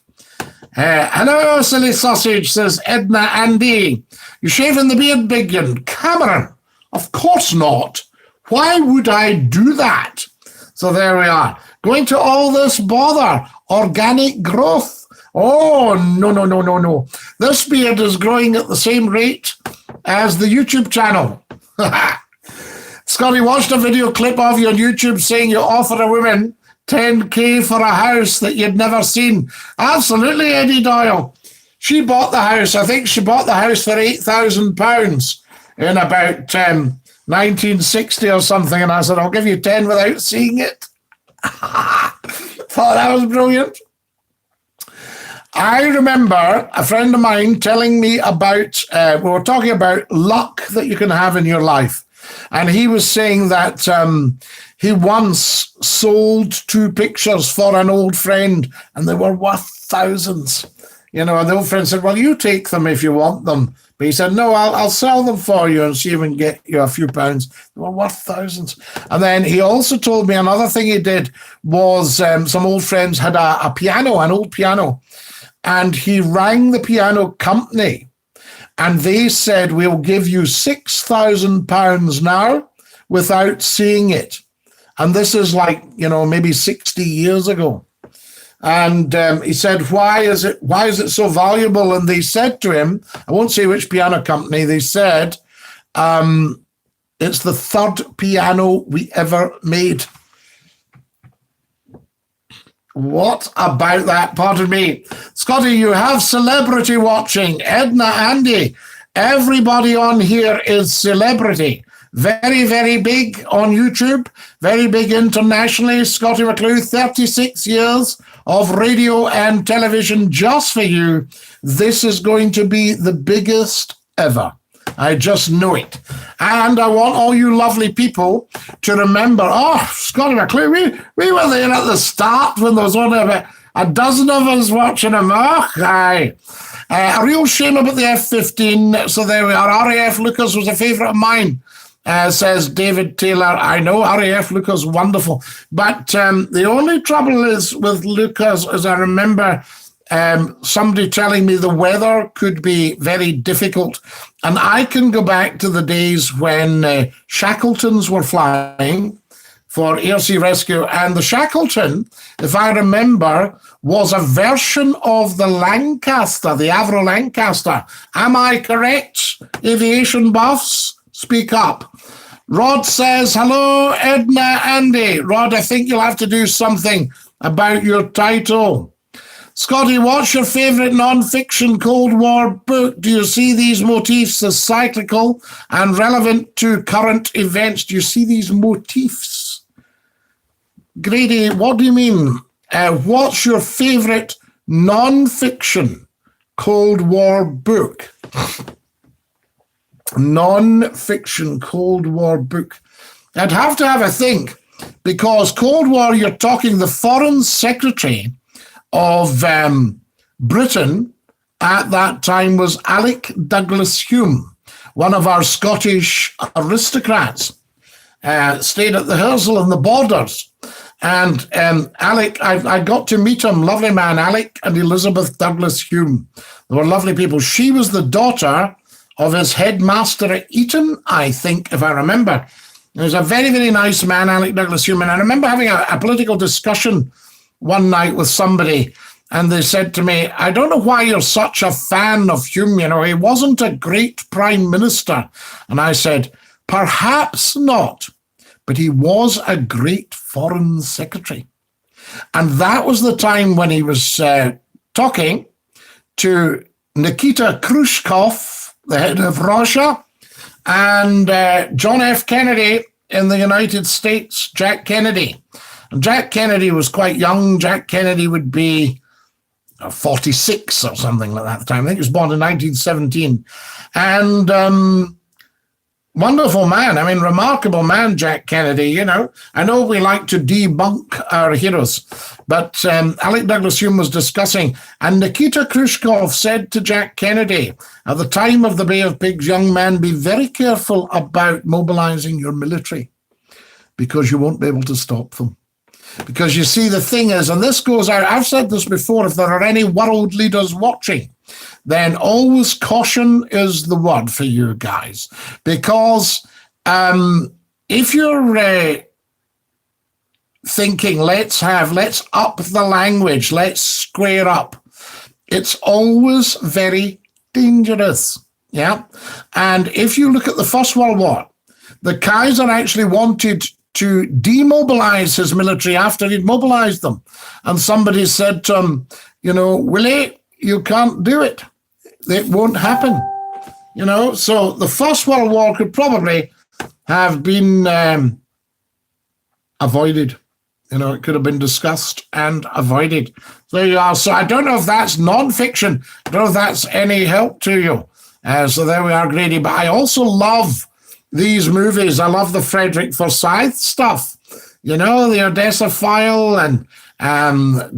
Hello, silly sausage, says Edna Andy. You shaving the beard, Biggin? Cameron, of course not. Why would I do that? So there we are. Going to all this bother. Organic growth. Oh, no. This beard is growing at the same rate as the YouTube channel. Scotty watched a video clip of you on YouTube saying you offer a woman 10K for a house that you'd never seen. Absolutely, Eddie Doyle. She bought the house. I think she bought the house for £8,000 in about 1960 or something. And I said, I'll give you 10 without seeing it. Thought that was brilliant. I remember a friend of mine telling me about, we were talking about luck that you can have in your life. And he was saying that he once sold 2 pictures for an old friend and they were worth thousands. And the old friend said, well, you take them if you want them. But he said, no, I'll sell them for you and see if we can get you a few pounds. They were worth thousands. And then he also told me another thing he did was some old friends had a piano, an old piano. And he rang the piano company and they said, we'll give you £6,000 now without seeing it. And this is like, maybe 60 years ago. And he said, why is it so valuable? And they said to him, I won't say which piano company, they said, it's the third piano we ever made. What about that? Pardon me. Scotty, you have celebrity watching. Edna, Andy, everybody on here is celebrity. Very, very big on YouTube, very big internationally. Scottie McClue, 36 years of radio and television just for you. This is going to be the biggest ever. I just know it. And I want all you lovely people to remember, Scottie McClue, we were there at the start when there was only about a dozen of us watching him. A real shame about the F-15. So there we are. RAF Lucas was a favourite of mine. Says David Taylor. I know RAF Lucas, wonderful. But the only trouble is with Lucas, as I remember somebody telling me the weather could be very difficult. And I can go back to the days when Shackletons were flying for air sea rescue. And the Shackleton, if I remember, was a version of the Lancaster, the Avro Lancaster. Am I correct, aviation buffs? Speak up. Rod says, hello, Edna, Andy. Rod, I think you'll have to do something about your title. Scotty, what's your favourite non-fiction Cold War book? Do you see these motifs as cyclical and relevant to current events? Do you see these motifs? Grady, what do you mean? What's your favourite non-fiction Cold War book? Non-fiction Cold War book. I'd have to have a think, because Cold War, you're talking the Foreign Secretary of Britain at that time was Alec Douglas Hume, one of our Scottish aristocrats, stayed at the Herzl and the Borders. And Alec, I got to meet him, lovely man, Alec and Elizabeth Douglas Hume. They were lovely people. She was the daughter of his headmaster at Eton, I think, if I remember. He was a very, very nice man, Alec Douglas Hume. And I remember having a political discussion one night with somebody, and they said to me, I don't know why you're such a fan of Hume, he wasn't a great prime minister. And I said, perhaps not, but he was a great foreign secretary. And that was the time when he was talking to Nikita Khrushchev, the head of Russia, and John F. Kennedy in the United States, Jack Kennedy. And Jack Kennedy was quite young. Jack Kennedy would be 46 or something like that at the time. I think he was born in 1917. And wonderful man. I mean, remarkable man, Jack Kennedy, I know we like to debunk our heroes, but Alec Douglas Hume was discussing, and Nikita Khrushchev said to Jack Kennedy, at the time of the Bay of Pigs, young man, be very careful about mobilizing your military, because you won't be able to stop them. Because you see, the thing is, and this goes out, I've said this before, if there are any world leaders watching, then always caution is the word for you guys. Because if you're thinking, let's up the language, let's square up, it's always very dangerous. Yeah. And if you look at the First World War, the Kaiser actually wanted to demobilize his military after he'd mobilized them. And somebody said to him, Willie, you can't do it. It won't happen. So the First World War could probably have been avoided. It could have been discussed and avoided. There you are. So I don't know if that's non-fiction. I don't know if that's any help to you. So there we are, Grady. But I also love these movies. I love the Frederick Forsyth stuff. The Odessa File and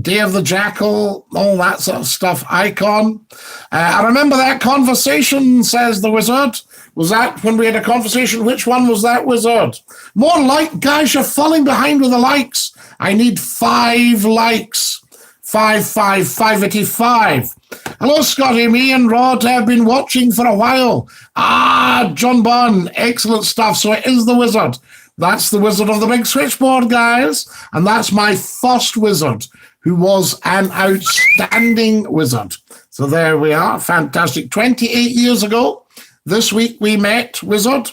Day of the Jackal, all that sort of stuff. Icon. I remember that conversation, says the wizard. Was that when we had a conversation? Which one was that, wizard? More like, guys, you're falling behind with the likes. I need 5 likes. 585. Hello, Scotty. Me and Rod have been watching for a while. Ah, John Bond. Excellent stuff. So it is the wizard. That's the wizard of the big switchboard, guys. And that's my first wizard, who was an outstanding wizard. So there we are. Fantastic. 28 years ago, this week we met, wizard.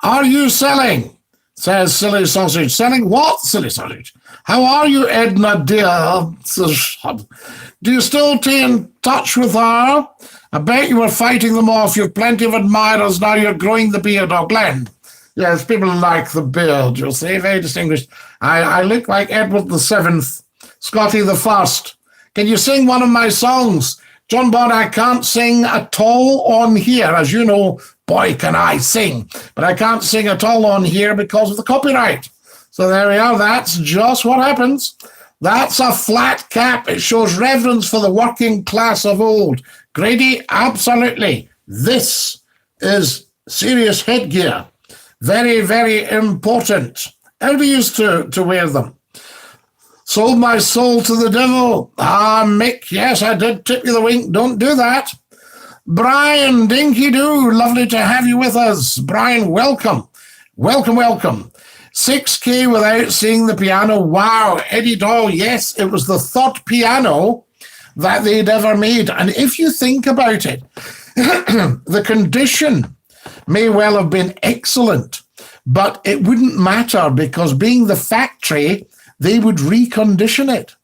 Are you selling? Says Silly Sausage. Selling what, Silly Sausage? How are you, Edna, dear? Do you still stay in touch with her? I bet you were fighting them off. You've plenty of admirers. Now you're growing the beard. Oh, Glenn. Yes, people like the beard, you'll see. Very distinguished. I look like Edward VII, Scotty the First. Can you sing one of my songs? John Bond, I can't sing at all on here. As you know, boy, can I sing. But I can't sing at all on here because of the copyright. So there we are. That's just what happens. That's a flat cap. It shows reverence for the working class of old. Grady, absolutely. This is serious headgear. Very, very important. Everybody used to wear them. Sold my soul to the devil. Ah, Mick, yes, I did tip you the wink. Don't do that. Brian, Dinky-Doo, lovely to have you with us. Brian, welcome. Welcome, welcome. 6K without seeing the piano. Wow, Eddie Doyle, yes, it was the third piano that they'd ever made. And if you think about it, the condition may well have been excellent, but it wouldn't matter because being the factory, they would recondition it.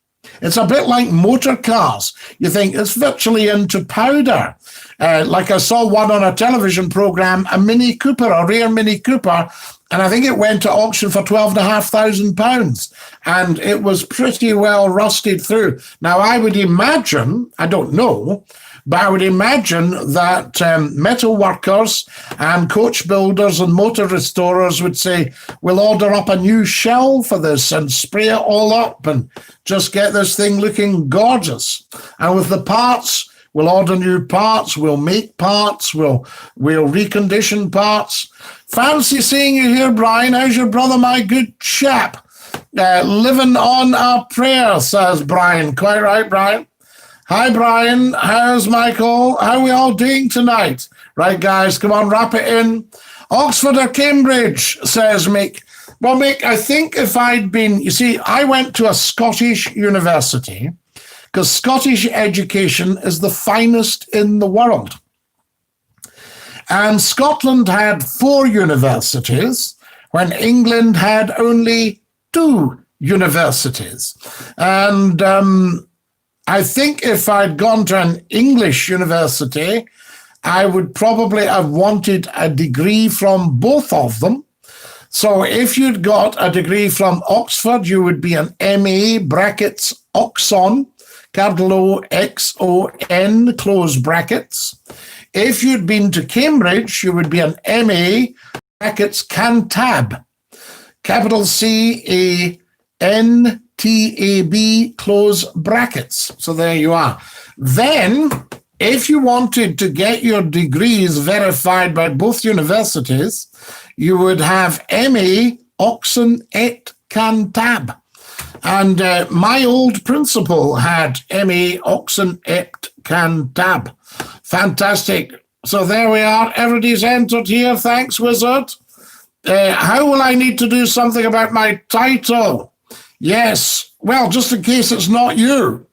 It's a bit like motor cars. You think it's virtually into powder. Like I saw one on a television program, a Mini Cooper, a rare Mini Cooper, and I think it went to auction for £12,500, and it was pretty well rusted through. Now, I would imagine, I don't know, but I would imagine that metal workers and coach builders and motor restorers would say, we'll order up a new shell for this and spray it all up and just get this thing looking gorgeous. And with the parts, we'll order new parts, we'll make parts, we'll recondition parts. Fancy seeing you here, Brian. How's your brother, my good chap? Living on a prayer, says Brian. Quite right, Brian. Hi, Brian. How's Michael? How are we all doing tonight? Right, guys, come on, wrap it in. Oxford or Cambridge, says Mick. Well, Mick, I think if I'd been, you see, I went to a Scottish university because Scottish education is the finest in the world. And Scotland had 4 universities when England had only 2 universities. And I think if I'd gone to an English university, I would probably have wanted a degree from both of them. So if you'd got a degree from Oxford, you would be an MA brackets Oxon, capital O-X-O-N, close brackets. If you'd been to Cambridge, you would be an MA brackets Cantab, capital C-A-N-T-A-B, close brackets. So there you are. Then, if you wanted to get your degrees verified by both universities, you would have MA Oxon et Cantab. And my old principal had MA Oxon et Cantab. Fantastic. So there we are. Everybody's entered here. Thanks, Wizard. How will I need to do something about my title? Yes. Well, just in case it's not you.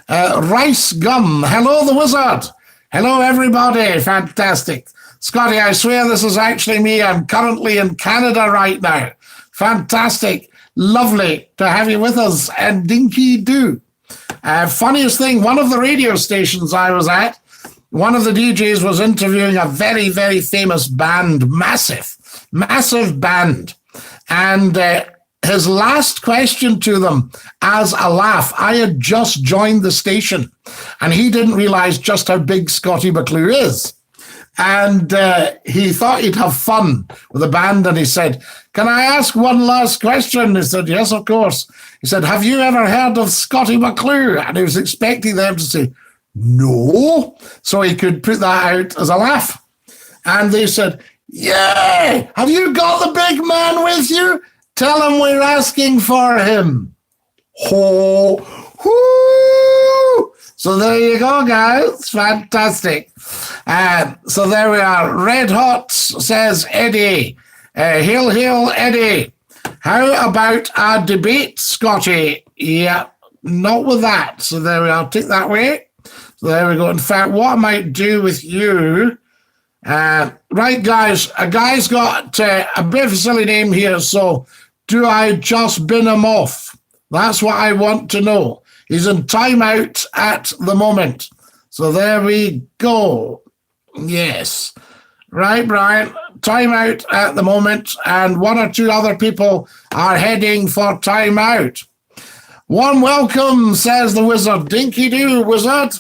Rice Gum. Hello, the Wizard. Hello, everybody. Fantastic. Scotty, I swear this is actually me. I'm currently in Canada right now. Fantastic. Lovely to have you with us. And Dinky-Doo. Funniest thing, one of the radio stations I was at, one of the DJs was interviewing a very, very famous band, massive band. And his last question to them, as a laugh, I had just joined the station, and he didn't realize just how big Scottie McClue is. And he thought he'd have fun with the band, and he said, can I ask one last question? He said, yes, of course. He said, have you ever heard of Scottie McClue? And he was expecting them to say, no, so he could put that out as a laugh. And they said, yeah, have you got the big man with you? Tell him we're asking for him. Ho, hoo. So there you go, guys. Fantastic. So there we are. Red Hot says Eddie. Hail, hail, Eddie. How about a debate, Scotty? Yeah, not with that. So there we are. Take that way. So there we go. In fact, what I might do with you... right, guys. A guy's got a bit of a silly name here, so do I just bin him off? That's what I want to know. He's in timeout at the moment. So there we go. Yes. Right, Brian. Timeout at the moment, and one or two other people are heading for timeout. Warm welcome, says the wizard. Dinky-Doo, wizard.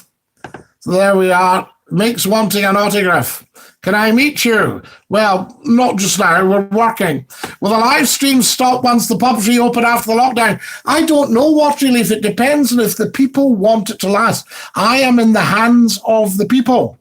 So there we are. Mick's wanting an autograph. Can I meet you? Well, not just now. We're working. Will the live stream stop once the pubs reopen after the lockdown? I don't know what really, if it depends on if the people want it to last. I am in the hands of the people,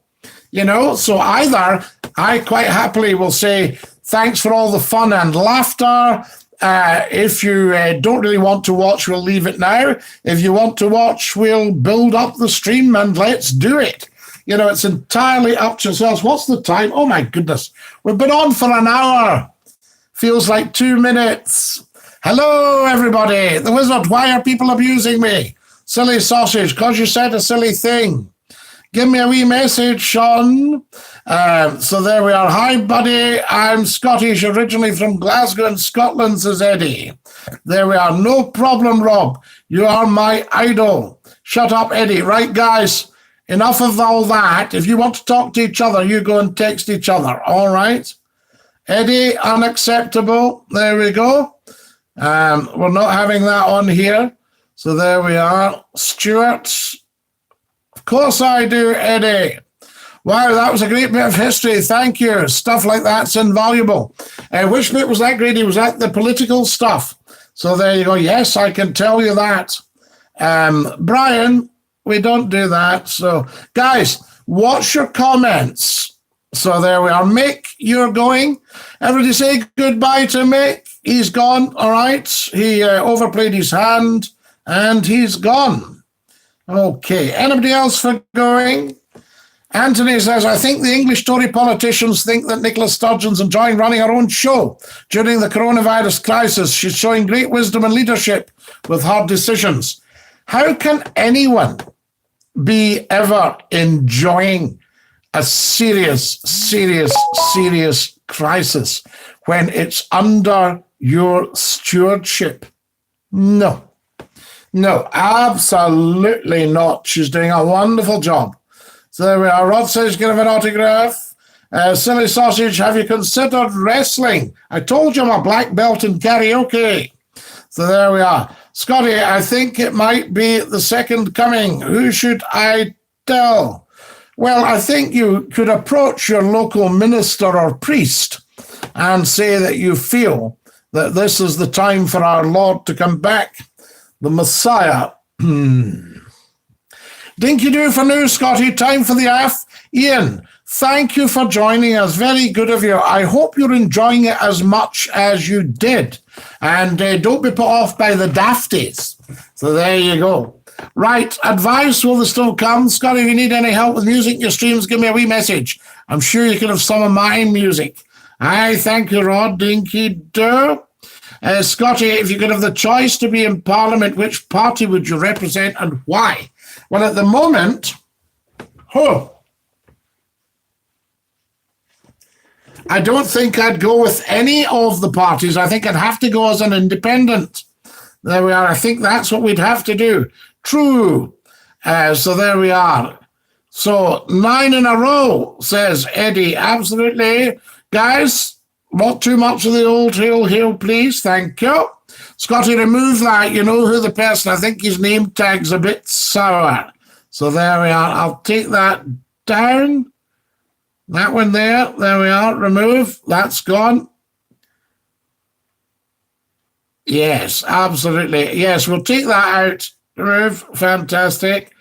you know, so either I quite happily will say, thanks for all the fun and laughter. If you don't really want to watch, we'll leave it now. If you want to watch, we'll build up the stream and let's do it. You know, it's entirely up to yourselves. What's the time? Oh, my goodness. We've been on for an hour. Feels like 2 minutes. Hello, everybody. The wizard, why are people abusing me? Silly sausage, because you said a silly thing. Give me a wee message, Sean. So there we are. Hi, buddy. I'm Scottish, originally from Glasgow in Scotland, says Eddie. There we are. No problem, Rob. You are my idol. Shut up, Eddie. Right, guys. Enough of all that. If you want to talk to each other, you go and text each other. All right. Eddie, unacceptable. There we go. We're not having that on here. So there we are. Stuart. Of course I do, Eddie. Wow, that was a great bit of history. Thank you. Stuff like that's invaluable. Which bit was that great? He was at the political stuff. So there you go. Yes, I can tell you that. Brian, we don't do that. So, guys, what's your comments? So there we are. Mick, you're going. Everybody say goodbye to Mick. He's gone. All right. He overplayed his hand and he's gone. Okay. Anybody else for going? Anthony says, I think the English Tory politicians think that Nicola Sturgeon's enjoying running her own show during the coronavirus crisis. She's showing great wisdom and leadership with hard decisions. How can anyone be ever enjoying a serious crisis when it's under your stewardship? No, absolutely not. She's doing a wonderful job. So there we are. Rod says, give an autograph. Silly Sausage, have you considered wrestling? I told you I'm a black belt in karaoke. So there we are. Scotty, I think it might be the second coming. Who should I tell? Well, I think you could approach your local minister or priest and say that you feel that this is the time for our Lord to come back, the Messiah. Dinky-Doo for news, Scotty. Time for the AF. Ian, thank you for joining us. Very good of you. I hope you're enjoying it as much as you did. And don't be put off by the dafties. So there you go. Right, advice, will the still come? Scotty, if you need any help with music in your streams, give me a wee message. I'm sure you can have some of my music. Aye, thank you, Rod. Dinky-Doo. Scotty, if you could have the choice to be in Parliament, which party would you represent and why? Well, at the moment, I don't think I'd go with any of the parties. I think I'd have to go as an independent. There we are. I think that's what we'd have to do. True. So there we are. So 9 in a row, says Eddie. Absolutely. Guys, not too much of the old hail, please. Thank you. Scotty, remove that. You know who the person, I think his name tag's a bit sour. So there we are. I'll take that down. That one there. There we are. Remove. That's gone. Yes, absolutely. Yes, we'll take that out. Remove. Fantastic.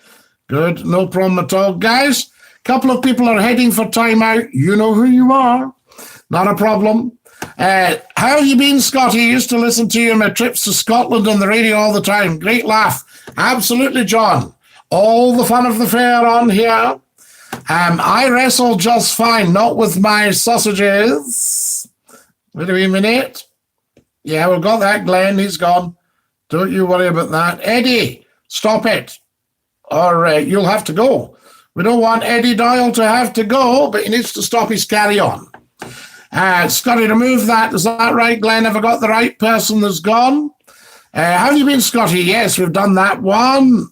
Good. No problem at all. Guys, a couple of people are heading for timeout. You know who you are. Not a problem. How have you been, Scotty? I used to listen to you on my trips to Scotland on the radio all the time. Great laugh. Absolutely, John. All the fun of the fair on here. I wrestle just fine, not with my sausages. Wait a minute. Yeah, we've got that, Glenn. He's gone. Don't you worry about that. Eddie, stop it. All right, you'll have to go. We don't want Eddie Doyle to have to go, but he needs to stop his carry on. Scotty, remove that. Is that right, Glenn? Have I got the right person that's gone? Have you been, Scotty? Yes, we've done that one.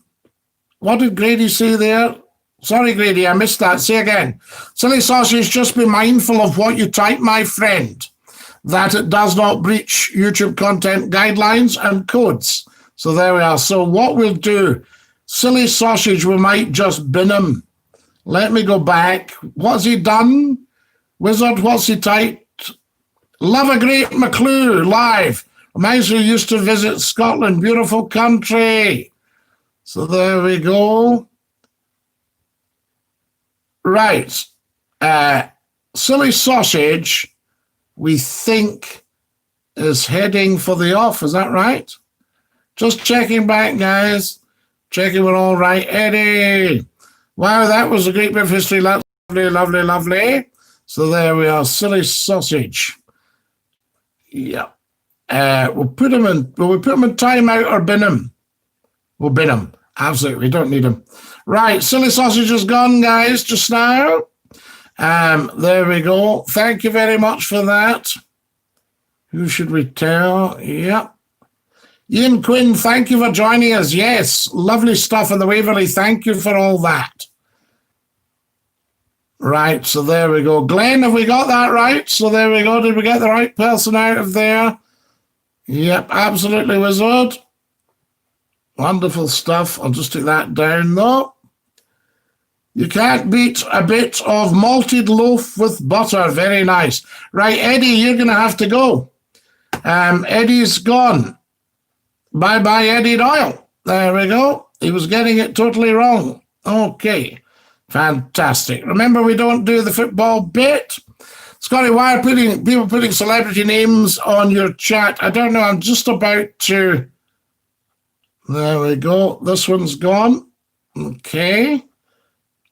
What did Grady say there? Sorry, Grady, I missed that. Say again. Silly Sausage, just be mindful of what you type, my friend, that it does not breach YouTube content guidelines and codes. So there we are. So what we'll do, Silly Sausage, we might just bin him. Let me go back. What's he done? Wizard, what's he typed? Love a great McClue live. Reminds me he used to visit Scotland. Beautiful country. So there we go. Right. Silly Sausage, we think, is heading for the off. Is that right? Just checking back, guys. Checking we're all right. Eddie. Wow, that was a great bit of history. Lovely, lovely, lovely. So there we are. Silly Sausage. Yeah. We'll put him in. Will we put him in timeout or bin him? We'll bin him. Absolutely. We don't need him. Right. Silly Sausage is gone, guys, just now. There we go. Thank you very much for that. Who should we tell? Yep. Ian Quinn, thank you for joining us. Yes, lovely stuff in the Waverley. Thank you for all that. Right, so there we go. Glenn, have we got that right? So there we go. Did we get the right person out of there? Yep, absolutely, Wizard. Wonderful stuff. I'll just take that down, though. You can't beat a bit of malted loaf with butter. Very nice. Right, Eddie, you're going to have to go. Eddie's gone. Bye-bye, Eddie Doyle. There we go. He was getting it totally wrong. Okay. Fantastic. Remember, we don't do the football bit. Scotty, why are people putting celebrity names on your chat? I don't know. I'm just about to... There we go. This one's gone. Okay.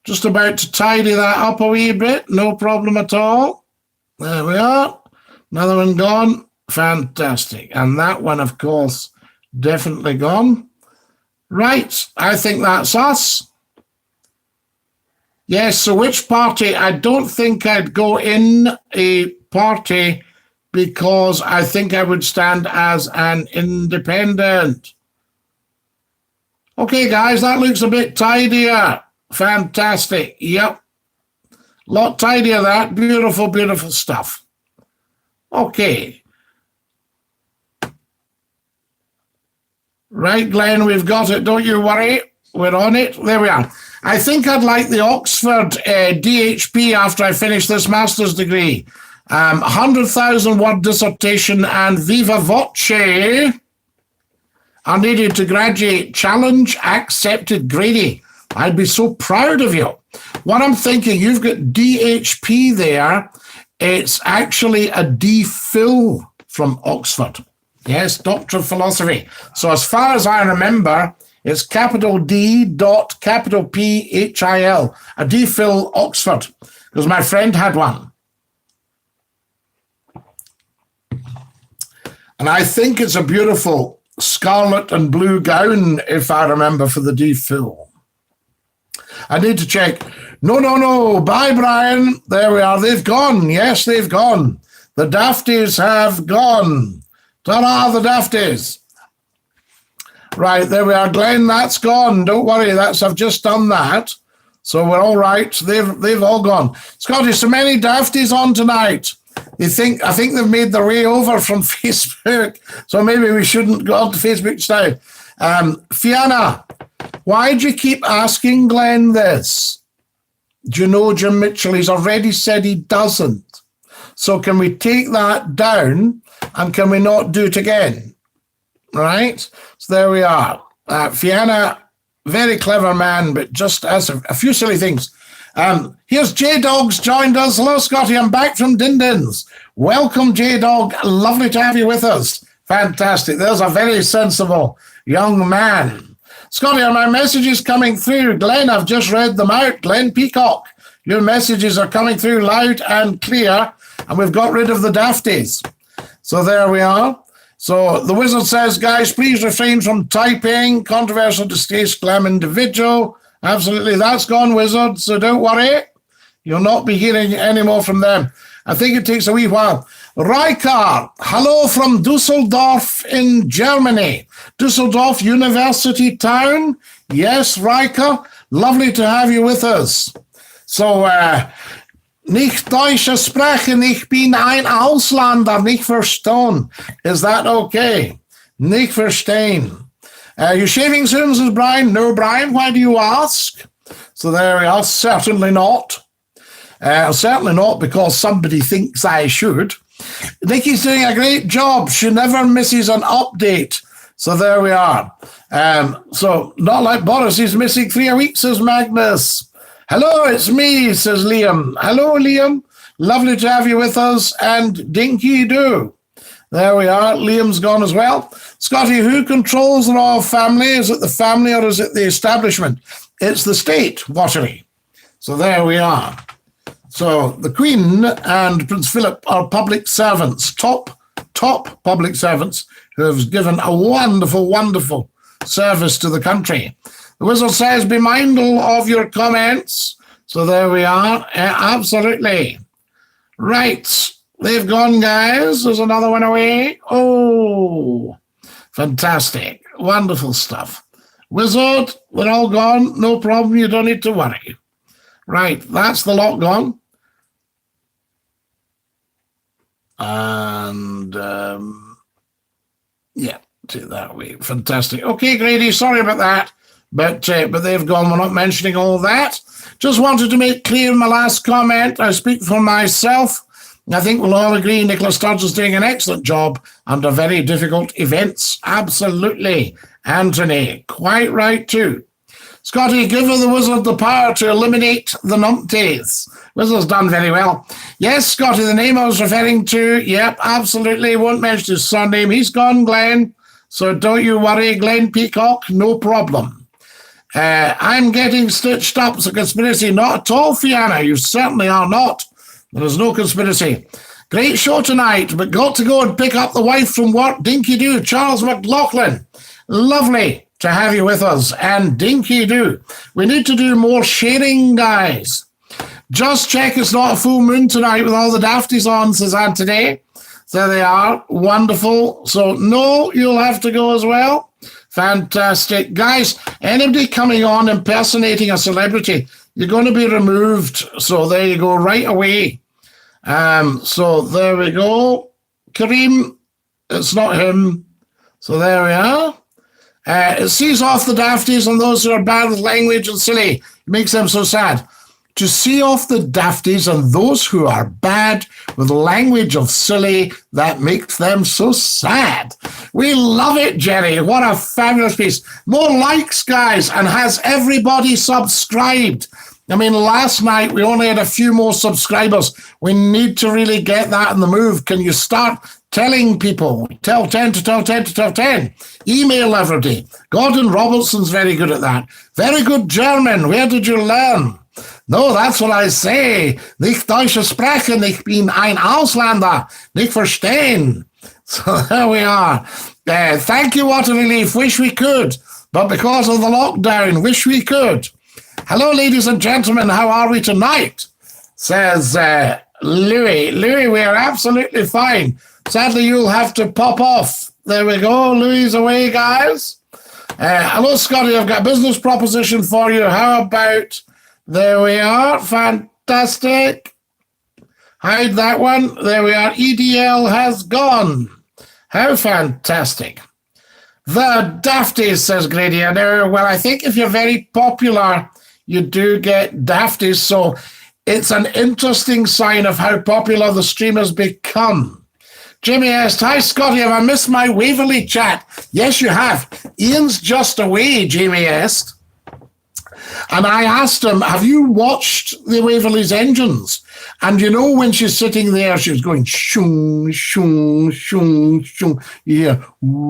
Just about to tidy that up a wee bit. No problem at all. There we are. Another one gone. Fantastic. And that one, of course, definitely gone. Right. I think that's us. Yes, so which party? I don't think I'd go in a party because I think I would stand as an independent. Okay, guys, that looks a bit tidier. Fantastic. Yep. Lot tidier, that. Beautiful, beautiful stuff. Okay. Right, Glenn, we've got it. Don't you worry. We're on it. There we are. I think I'd like the Oxford DHP after I finish this master's degree. 100,000 word dissertation and viva voce are needed to graduate. Challenge accepted, Grady. I'd be so proud of you. What I'm thinking, you've got DHP there. It's actually a DPhil from Oxford. Yes, Doctor of Philosophy. So as far as I remember, it's capital D dot capital PHIL, a DPhil Oxford, because my friend had one. And I think it's a beautiful scarlet and blue gown, if I remember, for the DPhil. I need to check. No. Bye, Brian. There we are. They've gone. Yes, they've gone. The Dafties have gone. Ta-da, the Dafties. Right, there we are, Glenn. That's gone. Don't worry, I've just done that. So we're all right. They've all gone. Scotty, so many Dafties on tonight. I think they've made their way over from Facebook. So maybe we shouldn't go on to Facebook just now. Fiona, why do you keep asking Glenn this? Do you know Jim Mitchell? He's already said he doesn't. So can we take that down and can we not do it again? Right? So there we are. Fiona, very clever man, but just as a few silly things. Here's J-Dog's joined us. Hello, Scotty. I'm back from Dindins. Welcome, J-Dog. Lovely to have you with us. Fantastic. There's a very sensible young man. Scotty, are my messages coming through? Glenn, I've just read them out. Glenn Peacock, your messages are coming through loud and clear, and we've got rid of the dafties. So there we are. So the wizard says, guys, please refrain from typing. Controversial, distaste, glam individual. Absolutely, that's gone, wizard, so don't worry. You'll not be hearing any more from them. I think it takes a wee while. Riker, hello from Dusseldorf in Germany. Dusseldorf University Town. Yes, Riker, lovely to have you with us. So, nicht Deutsch sprechen, ich bin ein Ausländer, nicht verstehen. Is that okay? Nicht verstehen. You shaving soon, says Brian? No, Brian, why do you ask? So there we are, certainly not. Certainly not because somebody thinks I should. Nikki's doing a great job. She never misses an update. So there we are. So not like Boris, he's missing 3 weeks, says Magnus. Hello, it's me, says Liam. Hello, Liam. Lovely to have you with us. And Dinky-Doo. There we are. Liam's gone as well. Scotty, who controls the royal family? Is it the family or is it the establishment? It's the state, Watery. So there we are. So the Queen and Prince Philip are public servants, top public servants who have given a wonderful, wonderful service to the country. The wizard says, be mindful of your comments. So there we are. Absolutely. Right. They've gone, guys. There's another one away. Oh, fantastic. Wonderful stuff. Wizard, they're all gone. No problem. You don't need to worry. Right. That's the lot gone. And, yeah, take that away. Fantastic. Okay, Grady, sorry about that. But they've gone. We're not mentioning all that. Just wanted to make clear in my last comment, I speak for myself. I think we'll all agree Nicola Sturgeon is doing an excellent job under very difficult events. Absolutely. Anthony, quite right too. Scotty, give the wizard the power to eliminate the numpties. Wizard's done very well. Yes, Scotty, the name I was referring to, yep, absolutely. Won't mention his surname. He's gone, Glenn. So don't you worry, Glenn Peacock, no problem. I'm getting stitched up. It's a conspiracy. Not at all, Fiona. You certainly are not. There is no conspiracy. Great show tonight, but got to go and pick up the wife from work. Dinky-Doo, Charles McLaughlin. Lovely to have you with us. And Dinky-Doo. We need to do more sharing, guys. Just check it's not a full moon tonight with all the dafties on, says Anthony. There they are. Wonderful. So, no, you'll have to go as well. Fantastic. Guys, anybody coming on impersonating a celebrity, you're going to be removed. So there you go, right away. So there we go. Kareem, it's not him. So there we are. It sees off the dafties and those who are bad with language and silly. It makes them so sad. To see off the dafties and those who are bad with language of silly, that makes them so sad. We love it, Jerry. What a fabulous piece. More likes, guys, and has everybody subscribed? I mean, last night we only had a few more subscribers. We need to really get that in the move. Can you start telling people? Tell 10 to tell 10 to tell 10. Email everybody. Gordon Robertson's very good at that. Very good German. Where did you learn? No, that's what I say. Nicht Deutsch sprechen, ich bin ein Ausländer. Nicht verstehen. So there we are. Thank you, Water Relief. Wish we could. But because of the lockdown, wish we could. Hello, ladies and gentlemen. How are we tonight? Says Louis. Louis, we are absolutely fine. Sadly, you'll have to pop off. There we go. Louis is away, guys. Hello, Scotty. I've got a business proposition for you. How about... There we are. Fantastic. Hide that one. There we are. EDL has gone. How fantastic. The dafties, says Grady. I know. Well, I think if you're very popular, you do get dafties. So it's an interesting sign of how popular the stream has become. Jimmy asked, hi, Scotty, have I missed my Waverley chat? Yes, you have. Ian's just away, Jamie asked. And I asked him, have you watched the Waverley's engines? And you know, when she's sitting there, she's going shung, shung, shung, shung. You hear, ooh.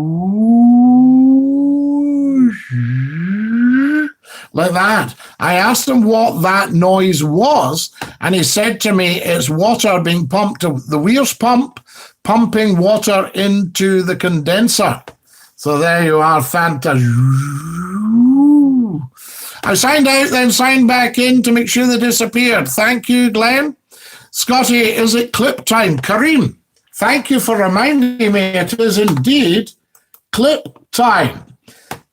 like that. I asked him what that noise was, and he said to me, it's water being pumped, the Weir's pump, pumping water into the condenser. So there you are, fantastic. I signed out, then signed back in to make sure they disappeared. Thank you, Glenn. Scotty, is it clip time? Kareem, thank you for reminding me. It is indeed clip time.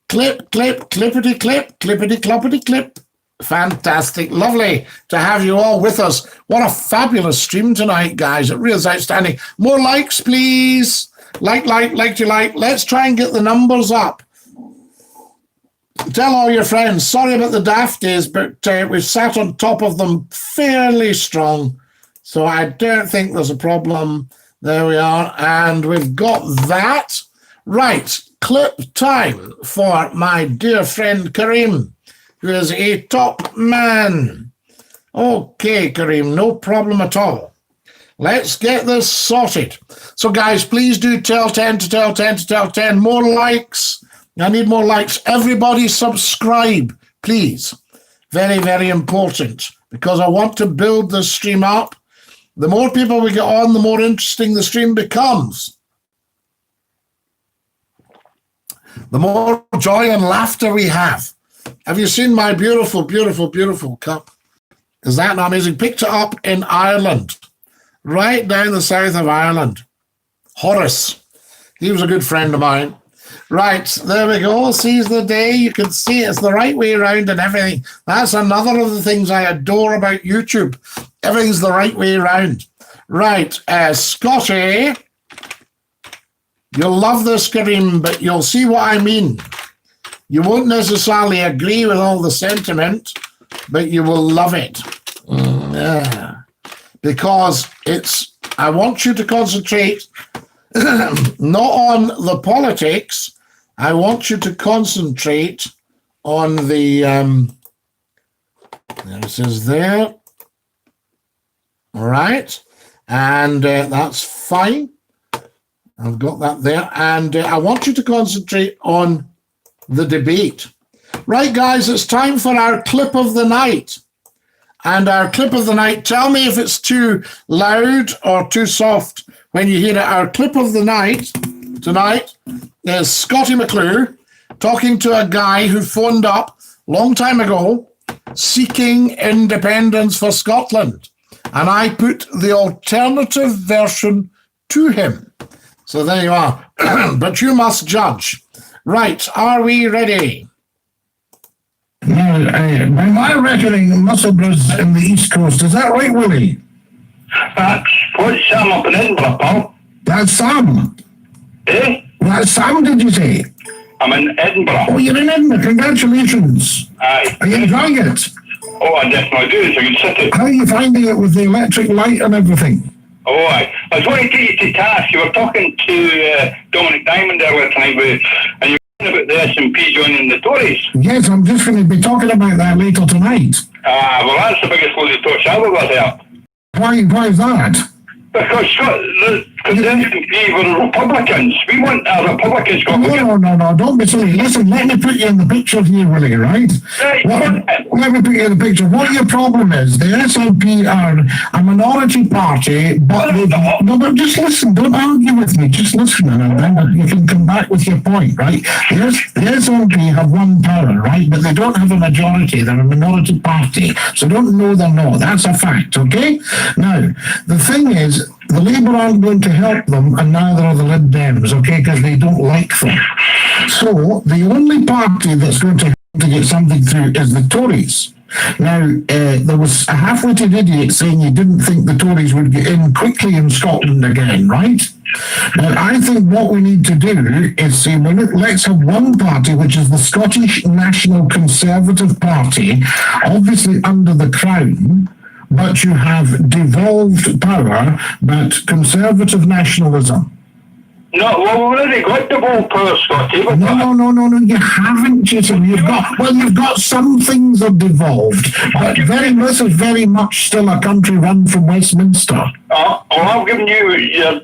Clip, clip, clippity clip, clippity cloppity clip. Fantastic. Lovely to have you all with us. What a fabulous stream tonight, guys. It really is outstanding. More likes, please. Like. Let's try and get the numbers up. Tell all your friends. Sorry about the dafties, but we've sat on top of them fairly strong. So I don't think there's a problem. There we are. And we've got that. Right. Clip time for my dear friend Kareem, who is a top man. Okay, Kareem, no problem at all. Let's get this sorted. So, guys, please do tell 10 to tell 10 to tell 10. More likes. I need more likes. Everybody subscribe, please. Very, very important, because I want to build this stream up. The more people we get on, the more interesting the stream becomes. The more joy and laughter we have. Have you seen my beautiful, beautiful, beautiful cup? Is that not amazing? Picked it up in Ireland, right down the south of Ireland. Horace, he was a good friend of mine. Right, there we go. Seize the day. You can see it's the right way around and everything. That's another of the things I adore about YouTube. Everything's the right way around. Right, Scotty, you'll love this, Kareem, but you'll see what I mean. You won't necessarily agree with all the sentiment, but you will love it. Because I want you to concentrate not on the politics. I want you to concentrate on the, there it says there. All right. And that's fine. I've got that there. And I want you to concentrate on the debate. Right, guys, it's time for our clip of the night. And our clip of the night, tell me if it's too loud or too soft when you hear it. Our clip of the night tonight is Scottie McClue talking to a guy who phoned up a long time ago seeking independence for Scotland. And I put the alternative version to him. So there you are. But you must judge. Right, are we ready? Now, by my reckoning, Musselburgh's in the East Coast. Is that right, Willie? That's what's Sam up in Edinburgh, pal. That's Sam. Eh? That's Sam, did you say? I'm in Edinburgh. Oh, you're in Edinburgh. Congratulations. Aye. Are you enjoying it? Oh, I definitely do. It's a good city. How are you finding it with the electric light and everything? Oh, aye. I was wanting to get you to task. You were talking to Dominic Diamond earlier tonight, and you were talking about the SNP joining the Tories. Yes, I'm just going to be talking about that later tonight. Well, that's the biggest load of torch I've ever heard. Why is that? Because the SNP were Republicans. We want a Republican Scotland. No, don't be silly. Listen, let me put you in the picture here, Willie, right? Let me put you in the picture. What your problem is, the SNP are a minority party, but but just listen, don't argue with me, just listen, and then you can come back with your point, right? The SNP have one power, right? But they don't have a majority, they're a minority party. So don't know they're not. That's a fact, okay? Now, the thing is, the Labour aren't going to help them, and neither are the Lib Dems, okay, because they don't like them. So the only party that's going to help to get something through is the Tories. Now, there was a half-witted idiot saying he didn't think the Tories would get in quickly in Scotland again, right? Now, I think what we need to do is say, well, let's have one party, which is the Scottish National Conservative Party, obviously under the Crown, but you have devolved power, but conservative nationalism. No, well, we've already got devolved power, Scotty. No, you haven't, Jason. You've got some things are devolved, but this is very much still a country run from Westminster. Well, I've given you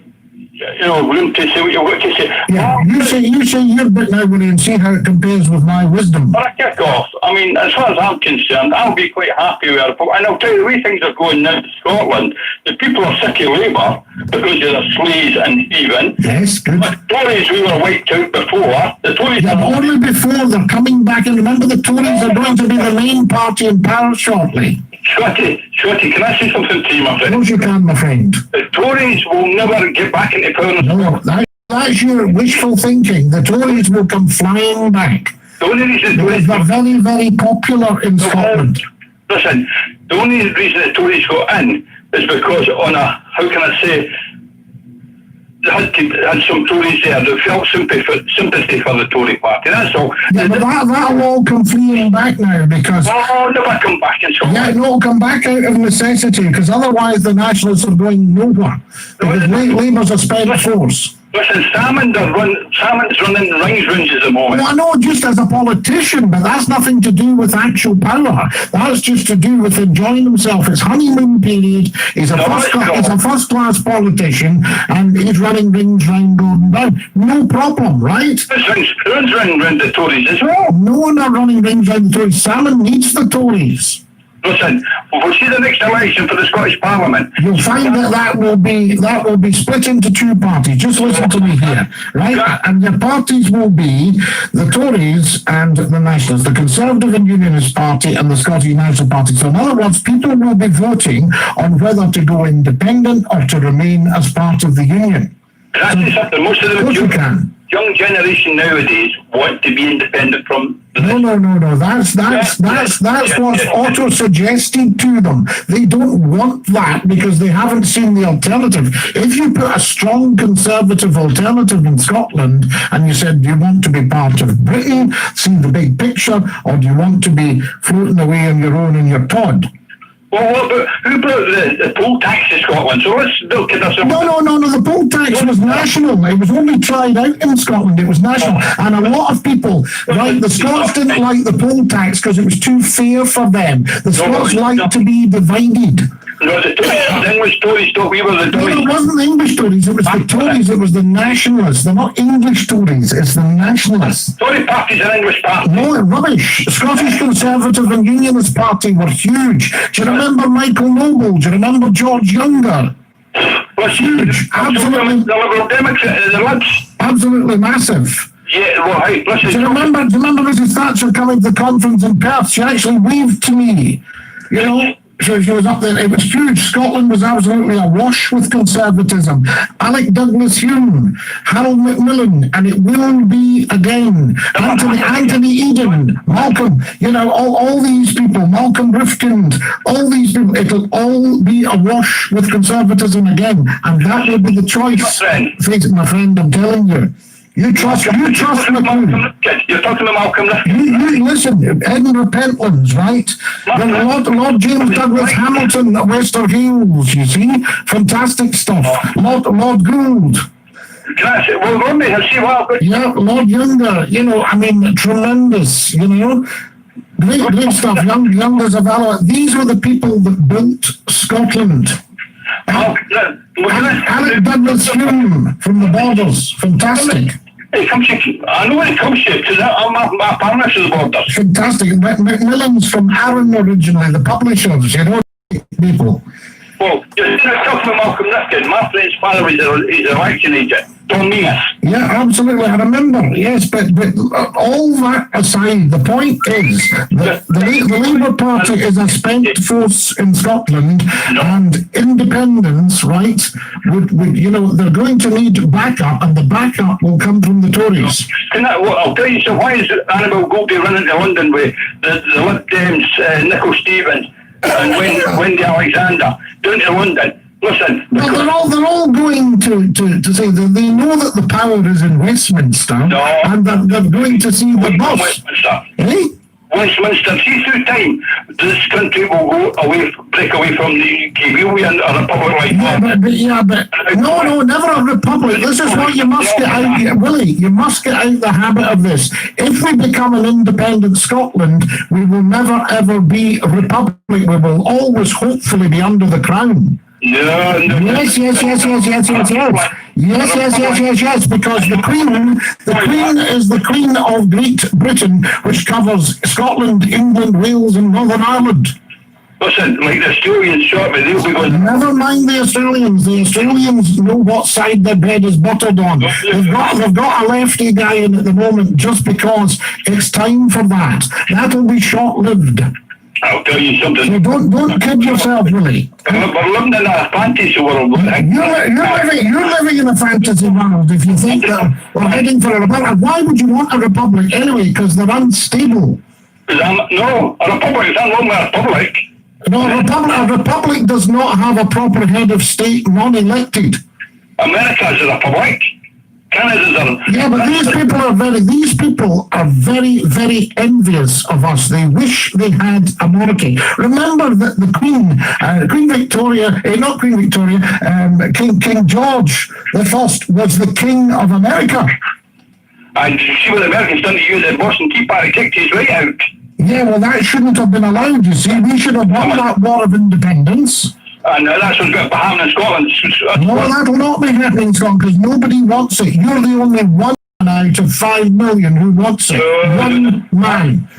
room to say what you've got to say. Yeah, you say your bit now, Willie, and see how it compares with my wisdom. But I kick off. I mean, as far as I'm concerned, I'll be quite happy with it. And I'll tell you, the way things are going now in Scotland, the people are sick of Labour because of the sleaze and even. Yes, good. But Tories, we were wiped out before. The Tories Yeah, are only before they're coming back. And remember, the Tories are going to be the main party in power shortly. Scotty, can I say something to you, my Of friend? course you can, my friend. The Tories will never get back into power. No, that's your wishful thinking. The Tories will come flying back. The only reason Because they're very, very popular in Scotland. Listen, the only reason the Tories got in is because on a, how can I say, they had some Tories there that felt sympathy for the Tory party. That's all. Yeah, but that'll all come fleeing back now because... Oh, never come back and so on. Yeah, no, it'll come back out of necessity because otherwise the Nationalists are going nowhere. Because Labour's a spent force. Listen, Salmon's running rings round at the moment. Well, I know, just as a politician, but that's nothing to do with actual power. That's just to do with enjoying himself. It's honeymoon period. He's a first-class politician, and he's running rings round Gordon Brown. No problem, right? Runs round the Tories as well. No one are running rings round the Tories. Salmon needs the Tories. Listen, we'll see the next election for the Scottish Parliament. You'll find that will be split into two parties. Just listen to me here, right? And the parties will be the Tories and the Nationalists, the Conservative and Unionist Party and the Scottish National Party. So in other words, people will be voting on whether to go independent or to remain as part of the Union. That's something. Most of the young generation nowadays want to be independent from. No. That's what's auto-suggested to them. They don't want that because they haven't seen the alternative. If you put a strong conservative alternative in Scotland and you said, do you want to be part of Britain, see the big picture, or do you want to be floating away on your own in your pod? Well, who brought the poll tax to Scotland? So let's look at this. No. The poll tax was national. It was only tried out in Scotland. It was national. And a lot of people, right, the Scots didn't like the poll tax because it was too fair for them. The Scots liked to be divided. No, the English Tories thought we were the Tories. No, it wasn't the English Tories. It was the Tories. It was the Nationalists. They're not English Tories. It's the Nationalists. Tory party's an English party. No, rubbish. Scottish Conservative and Unionist Party were huge. Do you remember Michael Noble? Do you remember George Younger? Well, huge. Absolutely. The Liberal Democrats, the Libs. Absolutely massive. Yeah, well, hey, listen. Do you remember Mrs. Thatcher coming to the conference in Perth? She actually waved to me. You know? She was up there. It was huge. Scotland was absolutely awash with conservatism. Alec Douglas Hume, Harold Macmillan, and it will be again. Anthony Eden, Malcolm, all these people, Malcolm Rifkind, all these people, it'll all be awash with conservatism again. And that will be the choice. Face it, my friend, I'm telling you. You trust McClue. You're talking about Malcolm Rifkind. You listen, Edinburgh Pentlands, right? Then Lord James Douglas Hamilton at Wester Hales, you see? Fantastic stuff. Lord Gould. Can I say, well, Rodney, I see what I've got. Yeah, Lord Younger, tremendous, Great stuff. Younger's a valor. These were the people that built Scotland. Alec Douglas Hume from the Borders, fantastic. I know where it comes to, because I'm a partner to the Borders. Fantastic. Macmillan's from Arran originally, the publishers, people. Well, you're talking about Malcolm Rifkind. My friend's father is an election agent. Yeah, absolutely. I remember. Yes, but all that aside, the point is that the Labour Party is a spent force in Scotland, and independence, right? They're going to need backup, and the backup will come from the Tories. I'll tell you. So why is Annabel Goldie running to London with the Lib Dems, Nicola Stevens, and Wendy Alexander down to London? Listen. Well, they're all going to say that they know that the power is in Westminster, and they're going to see the boss. Westminster. Eh? Westminster. See, through time, this country will break away from the UK. We'll be a republic like that. No, never a republic. This is what you must get out, Willie. You must get out the habit of this. If we become an independent Scotland, we will never ever be a republic. We will always, hopefully, be under the crown. No. Yes, because the Queen is the Queen of Great Britain, which covers Scotland, England, Wales, and Northern Ireland. Listen, like the Australians shortly, they'll be going... Never mind the Australians. The Australians know what side their bread is buttered on. They've got a lefty guy in at the moment just because it's time for that. That'll be short-lived. I'll tell you something. So don't kid yourself, Willie. We're living in a fantasy world. You're living in a fantasy world if you think that we're heading for a republic. Why would you want a republic anyway? Because they're unstable. No, a republic is not long with a republic. No, a republic does not have a proper head of state, non-elected. America's a republic. Canada's a... Yeah, but these people are very, very envious of us. They wish they had a monarchy. Remember that the King George the First was the King of America. And you see what the Americans done to you, the Boston Tea Party kicked his right out. Yeah, well, that shouldn't have been allowed, you see. We should have won that War of Independence. And that's what's going to happen in Scotland. No, that'll not be happening in Scotland because nobody wants it. You're the only one out of 5 million who wants it.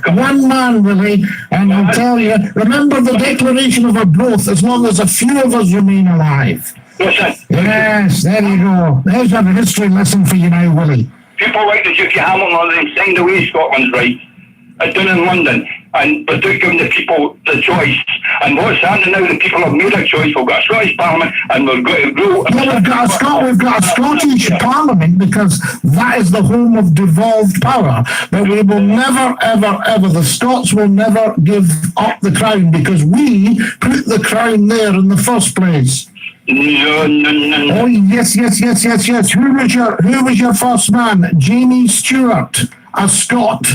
One man, really. And I'll tell you, remember the Declaration of Growth, as long as a few of us remain alive. Yes, there you go. There's a history lesson for you now, Willie. People like the Duke of Hamilton, they signed away Scotland's right. Down in London, and without giving the people the choice. And what's happening now, the people have made a choice. We've got a Scottish Parliament, and we're going to grow. Yeah, we've got a Scottish Parliament because that is the home of devolved power. But we will never, ever, the Scots will never give up the crown because we put the crown there in the first place. No. Oh, yes. Who was your first man? Jamie Stewart, a Scot.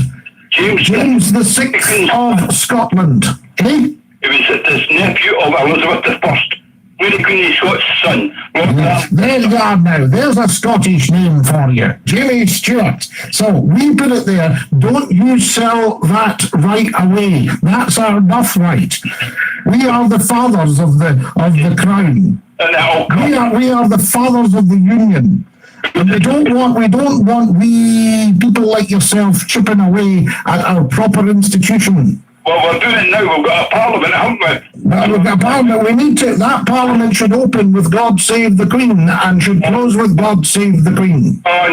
James the Sixth of Scotland. Eh? He was the nephew of Elizabeth I, Mary Queen of Scots' son. Yes, there you are now. There's a Scottish name for you. Jamie Stewart. So we put it there. Don't you sell that right away. That's our birthright. We are the fathers of the crown. We are the fathers of the union. And we don't want people like yourself chipping away at our proper institution. Well, we're doing it now. We've got a parliament, haven't we? Well, we've got a parliament. We need to. That parliament should open with God Save the Queen and should close with God Save the Queen. Oh,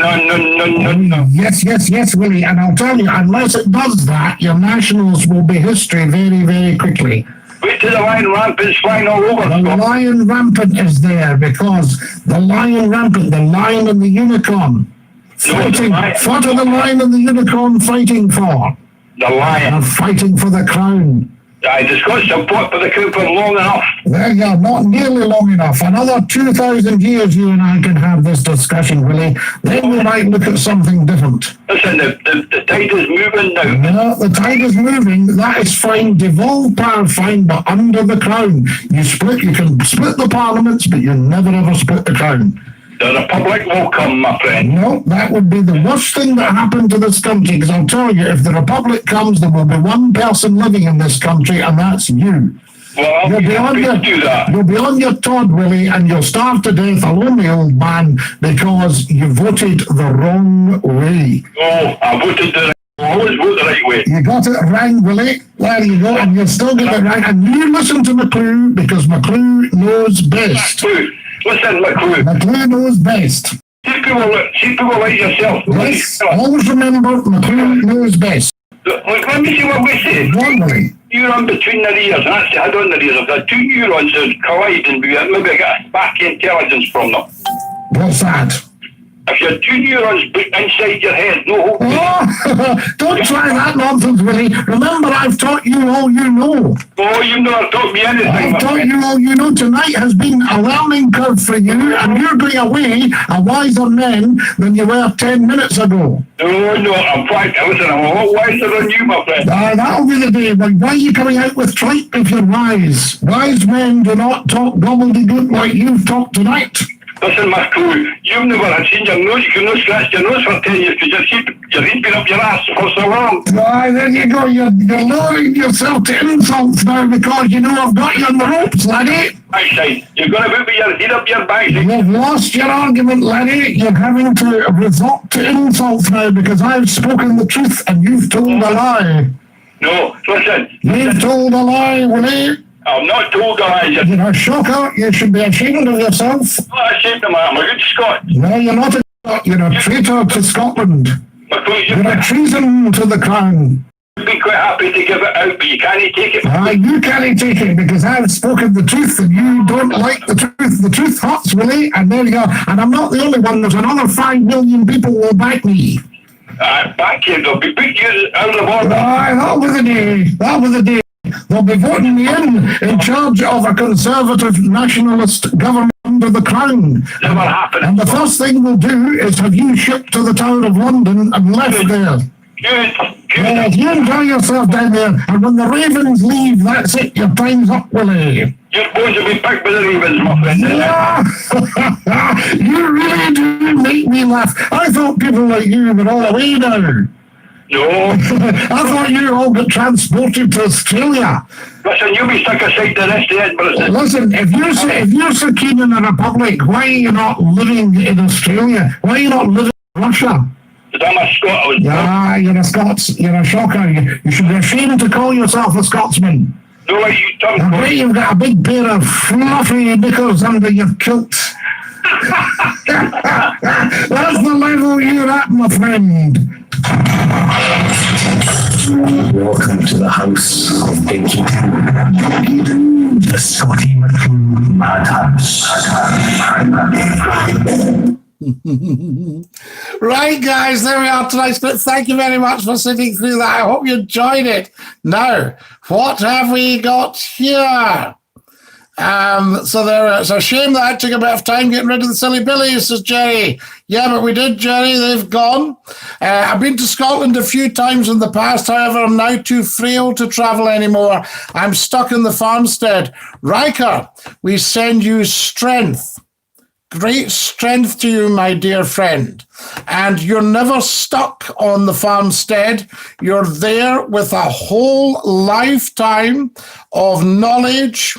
no. Yes, Willie. And I'll tell you, unless it does that, your nationals will be history very, very quickly. Wait till the lion rampant's flying all over. The lion rampant is there because the lion rampant, the lion and the unicorn, fighting. What are the lion and the unicorn fighting for? The lion. They're fighting for the crown. The Scots have fought for the crown for long enough. There you are, not nearly long enough. Another 2,000 years you and I can have this discussion, Willie. Then we might look at something different. Listen, the tide is moving now. No, the tide is moving. That is fine. Devolved power, fine, but under the crown. You can split the parliaments, but you never ever split the crown. The Republic will come, my friend. No, that would be the worst thing that happened to this country, because I'll tell you, if the Republic comes, there will be one person living in this country, and that's you. Well, you'll be on your Todd, Willie, and you'll starve to death, a lonely old man, because you voted the wrong way. Oh, I voted the always vote the right way. You got it right, Willie. There you go, and you'll still get it right. And you listen to McClue, because McClue knows best. Listen, McClue. McClue knows best. See people like yourself. Yes, always remember, McClue knows best. Look, let me see what we say. Normally. Neuron between the ears, and that's the head on the ears. I've got two neurons that collide and maybe I get a sparky intelligence from them. What's that? If you have two neurons inside your head, no hope. Oh, don't try that nonsense, Willie. Remember, I've taught you all you know. Oh, you've never taught me anything. I've taught you all you know. Tonight has been a learning curve for you, and you're going away a wiser man than you were 10 minutes ago. No, I'm quite, listen, I'm a lot wiser than you, my friend. That'll be the day. Why are you coming out with tripe if you're wise? Wise men do not talk gobbledygook like you've talked tonight. Listen, McClue, you've never had seen your nose. You can not scratch your nose for 10 years because your heat been up your ass for so long. Right, there you go. You're lowering yourself to insults now because you know I've got you on the ropes, laddie. Backside. You're going to put your heat up your backside. You've lost your argument, laddie. You're having to resort to insults now because I've spoken the truth and you've told a lie. No, listen. You've told a lie, Willie. I'm not told a lie. You're a shocker. You should be ashamed of yourself. I'm not ashamed of I'm a good Scot. No, you're not a Scot. You're a traitor to Scotland. McClue, You're a treason to the crown. you'd be quite happy to give it out, but you can't take it. You can't take it because I've spoken the truth and you don't like the truth. The truth hurts, Willie, and there you go. And I'm not the only one. There's another 5 million people will back me. Back you, they'll be putting you out of the border. That was the day. That was the day. They'll be voting me in charge of a conservative nationalist government under the crown. Never happened. And the first thing we'll do is have you shipped to the Tower of London and left there. Good. Yes, you enjoy yourself down there. And when the Ravens leave, that's it. Your time's up, Willie. You're going to be picked by the Ravens, my friend. Yeah. You really do make me laugh. I thought people like you were all away now. No. I thought you all got transported to Australia. Listen, you'll be stuck aside the rest of Edinburgh. Listen, if you're so keen in the Republic, why are you not living in Australia? Why are you not living in Russia? Because I'm a Scot. Yeah, you're a Scots. You're a shocker. You should be ashamed to call yourself a Scotsman. No, like you talk I bet you've got a big pair of fluffy knickers under your kilt. That's the level you're at, my friend. Welcome to the house of Dinky-Doo, the Scottie McClue madhouse. Right, guys, there we are tonight's clip. Thank you very much for sitting through that. I hope you enjoyed it. Now, what have we got here? It's a shame that I took a bit of time getting rid of the silly billies, says Jerry. Yeah, but we did, Jerry. They've gone. I've been to Scotland a few times in the past. However, I'm now too frail to travel anymore. I'm stuck in the farmstead. Riker, we send you strength. Great strength to you, my dear friend. And you're never stuck on the farmstead. You're there with a whole lifetime of knowledge,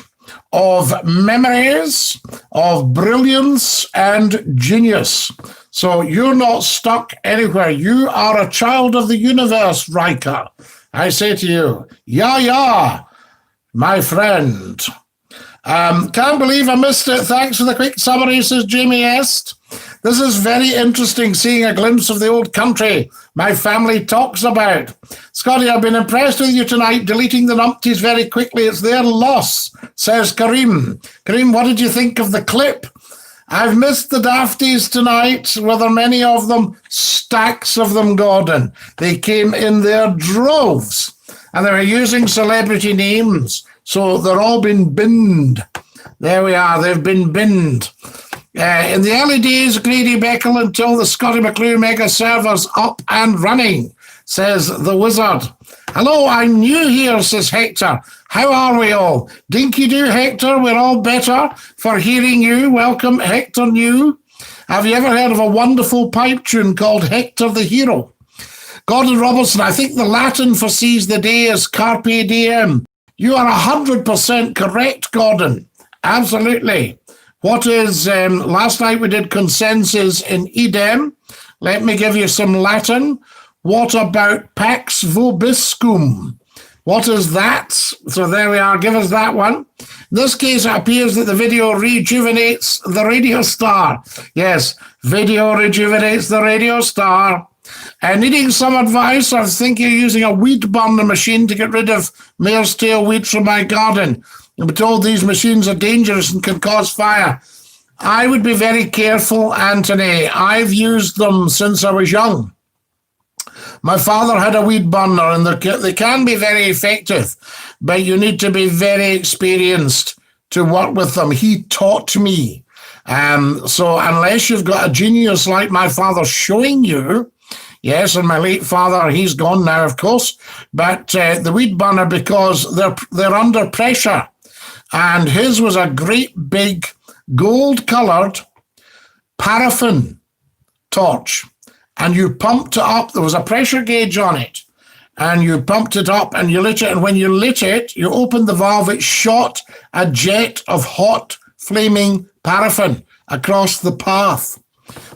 of memories, of brilliance and genius. So you're not stuck anywhere. You are a child of the universe, Riker. I say to you, yeah, my friend. Can't believe I missed it. Thanks for the quick summary, says Jamie Est. This is very interesting, seeing a glimpse of the old country my family talks about. Scotty, I've been impressed with you tonight, deleting the numpties very quickly. It's their loss, says Kareem. Kareem, what did you think of the clip? I've missed the dafties tonight. Were there many of them? Stacks of them, Gordon. They came in their droves, and they were using celebrity names. So they're all been binned. There we are. They've been binned. In the early days, Grady Beckel until the Scottie McClue mega server's up and running, says the wizard. Hello, I'm new here, says Hector. How are we all? Dinky-Doo, Hector, we're all better for hearing you. Welcome, Hector New. Have you ever heard of a wonderful pipe tune called Hector the Hero? Gordon Robertson, I think the Latin for seize the day is Carpe Diem. You are 100% correct, Gordon. Absolutely. What is, last night we did consensus in idem. Let me give you some Latin. What about Pax Vobiscum? What is that? So there we are. Give us that one. In this case, it appears that the video rejuvenates the radio star. Yes, video rejuvenates the radio star. Needing some advice, I think you're using a weed burner machine to get rid of mare's tail weed from my garden. I'm told these machines are dangerous and can cause fire. I would be very careful, Anthony. I've used them since I was young. My father had a weed burner, and they can be very effective, but you need to be very experienced to work with them. He taught me. So unless you've got a genius like my father showing you, yes, and my late father, he's gone now, of course, but the weed burner, because they're under pressure, and his was a great big gold-coloured paraffin torch and you pumped it up. There was a pressure gauge on it. And you pumped it up and you lit it. And when you lit it, you opened the valve, it shot a jet of hot, flaming paraffin across the path.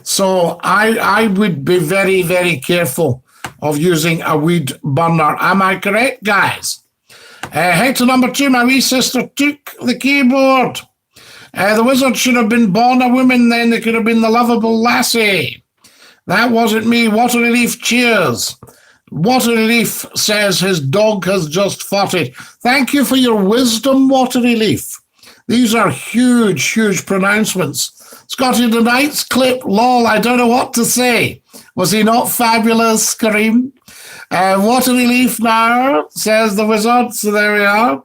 So I would be very, very careful of using a weed burner. Am I correct, guys? Hector number 2, my wee sister took the keyboard. The wizard should have been born a woman, then they could have been the lovable lassie. That wasn't me. Water Relief, cheers. Water Relief says his dog has just farted. Thank you for your wisdom, Water Relief. These are huge, huge pronouncements. Scotty tonight's clip, lol, I don't know what to say. Was he not fabulous, Kareem? Water Relief now, says the wizard. So there we are.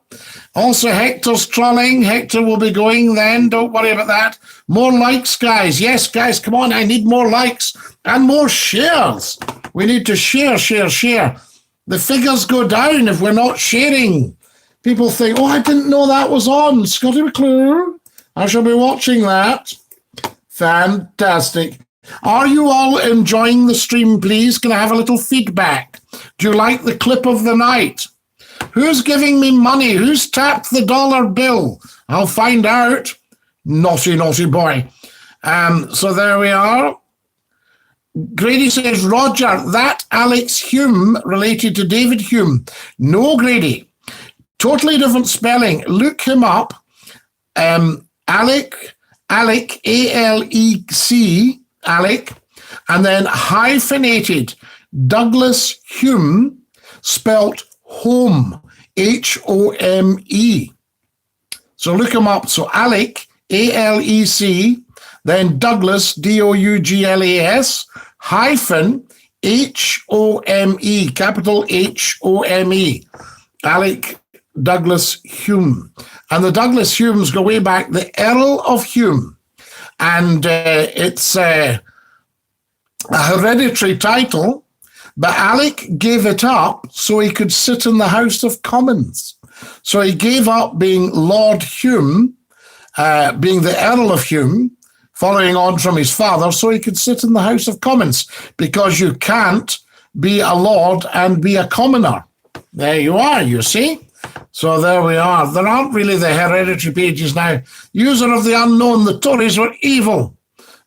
Also, Hector's trolling. Hector will be going then. Don't worry about that. More likes, guys. Yes, guys, come on. I need more likes and more shares. We need to share. The figures go down if we're not sharing. People think, oh, I didn't know that was on. Scottie McClue. I shall be watching that. Fantastic. Are you all enjoying the stream, please? Can I have a little feedback? Do you like the clip of the night? Who's giving me money? Who's tapped the dollar bill? I'll find out. Naughty, naughty boy. So there we are. Grady says, Roger, that Alex Hume related to David Hume. No, Grady. Totally different spelling. Look him up. Alec, A-L-E-C, Alec, and then hyphenated Douglas Hume, spelt home, H-O-M-E. So look him up. So Alec, A-L-E-C, then Douglas, D-O-U-G-L-A-S, hyphen H-O-M-E, capital H-O-M-E. Alec Douglas Hume. And the Douglas Humes go way back, the Earl of Hume. And it's a hereditary title, but Alec gave it up so he could sit in the House of Commons. So he gave up being Lord Hume, being the Earl of Hume, following on from his father, so he could sit in the House of Commons, because you can't be a lord and be a commoner. There you are, you see? So there we are. There aren't really the hereditary pages now. User of the unknown, the Tories were evil.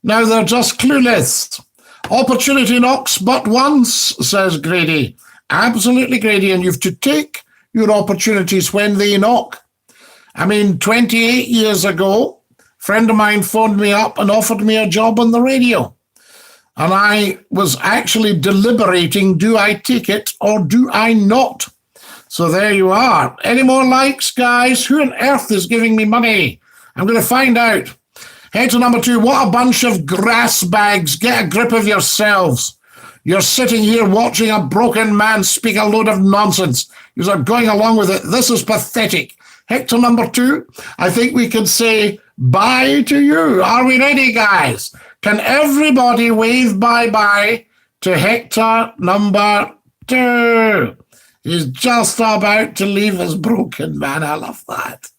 Now they're just clueless. Opportunity knocks but once, says Grady. Absolutely, Grady, and you've to take your opportunities when they knock. I mean, 28 years ago, a friend of mine phoned me up and offered me a job on the radio. And I was actually deliberating, do I take it or do I not? So there you are. Any more likes, guys? Who on earth is giving me money? I'm going to find out. Head to number 2. What a bunch of grass bags. Get a grip of yourselves. You're sitting here watching a broken man speak a load of nonsense. You're going along with it. This is pathetic. Hector number 2, I think we can say bye to you. Are we ready, guys? Can everybody wave bye-bye to Hector number 2? He's just about to leave us broken, man. I love that.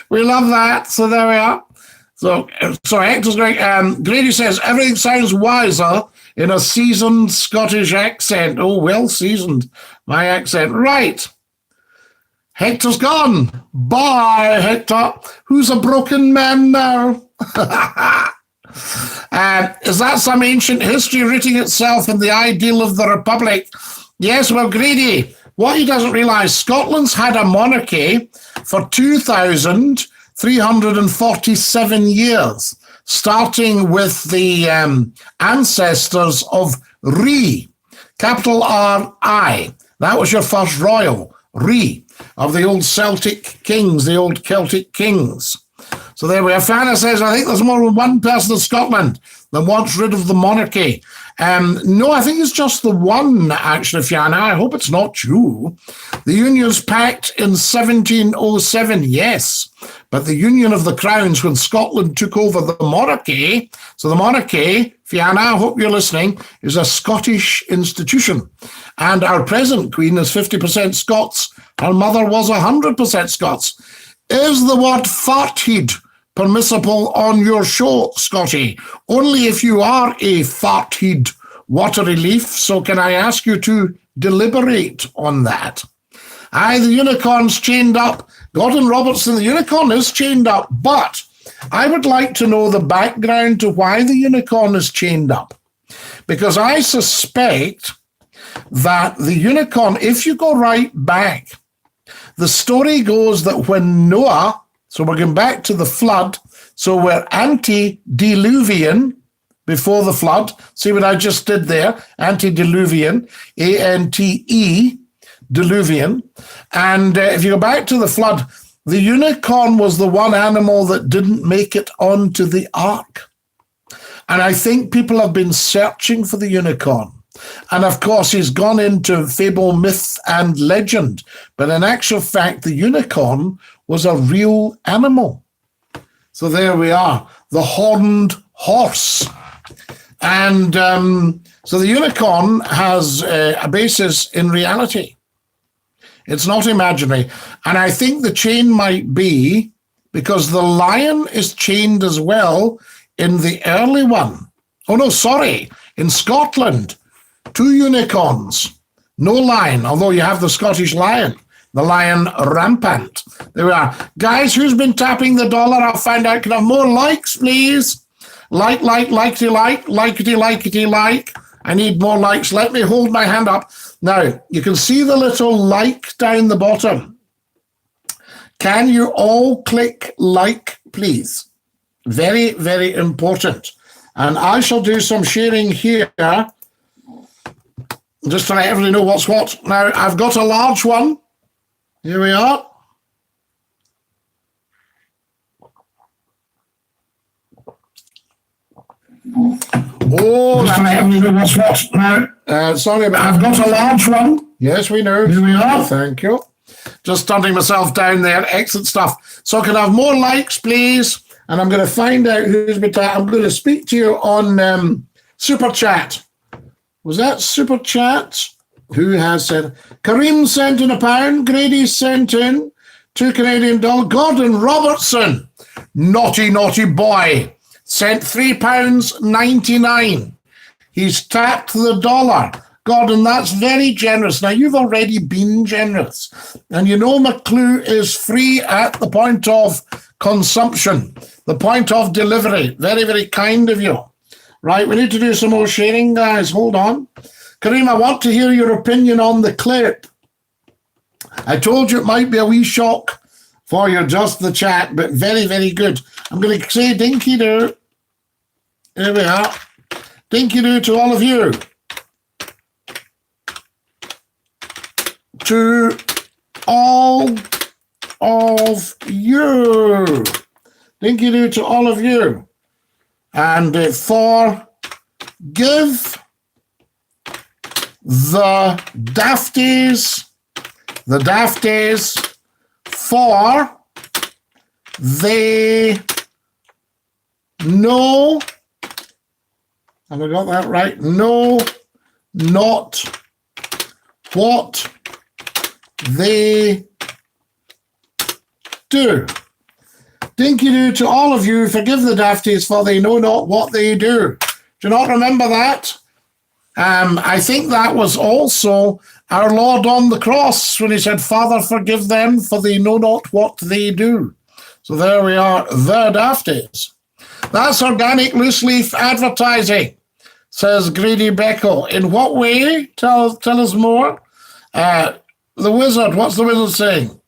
We love that. So there we are. So Hector's going. Grady says, everything sounds wiser in a seasoned Scottish accent. Oh, well seasoned, my accent. Right. Hector's gone. Bye, Hector. Who's a broken man now? Is that some ancient history writing itself in the ideal of the Republic? Yes, well, Grady, what he doesn't realise, Scotland's had a monarchy for 2,347 years, starting with the ancestors of Ree, capital R-I. That was your first royal, Ree, of the old Celtic kings, the old Celtic kings. So there we are. Fana says, I think there's more than one person in Scotland that wants rid of the monarchy. No, I think it's just the one, actually, Fiona. I hope it's not you. The Union's pact in 1707, yes. But the Union of the Crowns, when Scotland took over the monarchy, so the monarchy, Fiona, I hope you're listening, is a Scottish institution. And our present Queen is 50% Scots. Her mother was 100% Scots. Is the word farted permissible on your show, Scotty. Only if you are a farthead watery leaf. So can I ask you to deliberate on that? Aye, the unicorn's chained up. Gordon Robertson, the unicorn is chained up, but I would like to know the background to why the unicorn is chained up. Because I suspect that the unicorn, if you go right back, the story goes that when Noah, so we're going back to the flood, so we're antediluvian before the flood. See what I just did there? Antediluvian, A-N-T-E, diluvian. And if you go back to the flood, the unicorn was the one animal that didn't make it onto the ark. And I think people have been searching for the unicorn. And of course, he's gone into fable, myth, and legend. But in actual fact, the unicorn was a real animal. So there we are, the horned horse. And so the unicorn has a basis in reality. It's not imaginary. And I think the chain might be because the lion is chained as well in the early one. Oh, no, sorry. In Scotland, 2 unicorns, no lion, although you have the Scottish lion, the lion rampant. There we are. Guys, who's been tapping the dollar? I'll find out. Can I have more likes, please? Likety, like. I need more likes. Let me hold my hand up. Now, you can see the little like down the bottom. Can you all click like, please? Very, very important. And I shall do some sharing here, just to let everybody know what's what. Now, I've got a large one. Here we are. Oh, Just to let everybody know what's what now. sorry about I've got a large one. Yes, we know. Here we are. Thank you. Just turning myself down there. Excellent stuff. So can I have more likes, please? And I'm going to find out who's been I'm going to speak to you on Super Chat. Was that Super Chat? Who has said? Kareem sent in £1. Grady sent in $2 Canadian. Gordon Robertson, naughty boy, sent £3.99. He's tapped the dollar. Gordon, that's very generous. Now, you've already been generous. And you know McClue is free at the point of consumption, the point of delivery. Very, very kind of you. Right, we need to do some more sharing, guys. Hold on. Kareem, I want to hear your opinion on the clip. I told you it might be a wee shock for you, just the chat, but very, very good. I'm going to say Dinky-Doo. Here we are. Dinky-Doo to all of you. To all of you. Dinky-Doo to all of you. And for give the dafties, for they know, have I got that right? Know not what they do. Dinky-Doo to all of you, forgive the dafties, for they know not what they do. Do you not remember that? I think that was also our Lord on the cross when he said, Father, forgive them, for they know not what they do. So there we are, the dafties. That's organic loose leaf advertising, says Grady Beckel. In what way? Tell us more. The wizard, what's the wizard saying?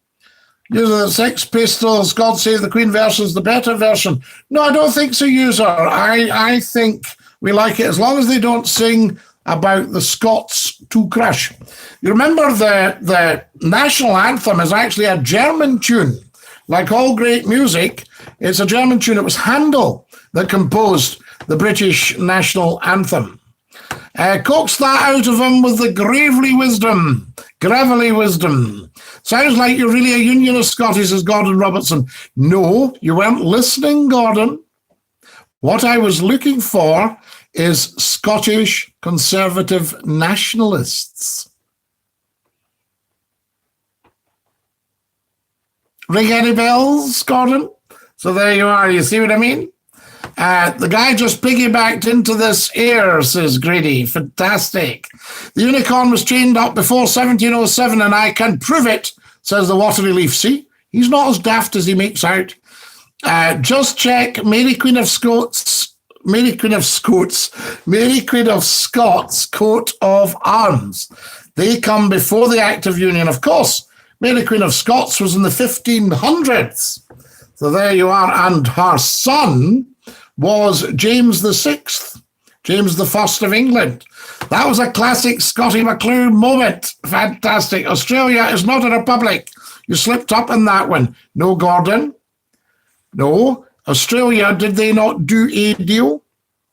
User the Sex Pistols, God Save the Queen version's the better version. No, I don't think so, user. I think we like it as long as they don't sing about the Scots to crush. You remember the national anthem is actually a German tune. Like all great music, it's a German tune. It was Handel that composed the British national anthem. Coax that out of him with the gravelly wisdom. Sounds like you're really a unionist, Scotty, says Gordon Robertson. No, you weren't listening, Gordon. What I was looking for is Scottish conservative nationalists. Ring any bells, Gordon? So there you are. You see what I mean? The guy just piggybacked into this air, says Grady. Fantastic. The unicorn was chained up before 1707, and I can prove it, says the Watery Leaf. See, he's not as daft as he makes out. Just check Mary Queen of Scots' coat of arms. They come before the Act of Union. Of course, Mary Queen of Scots was in the 1500s. So there you are. And her son was James VI, James the First of England. That was a classic Scottie McClue moment. Fantastic. Australia is not a republic. You slipped up in that one. No, Gordon. No. Australia, did they not do a deal?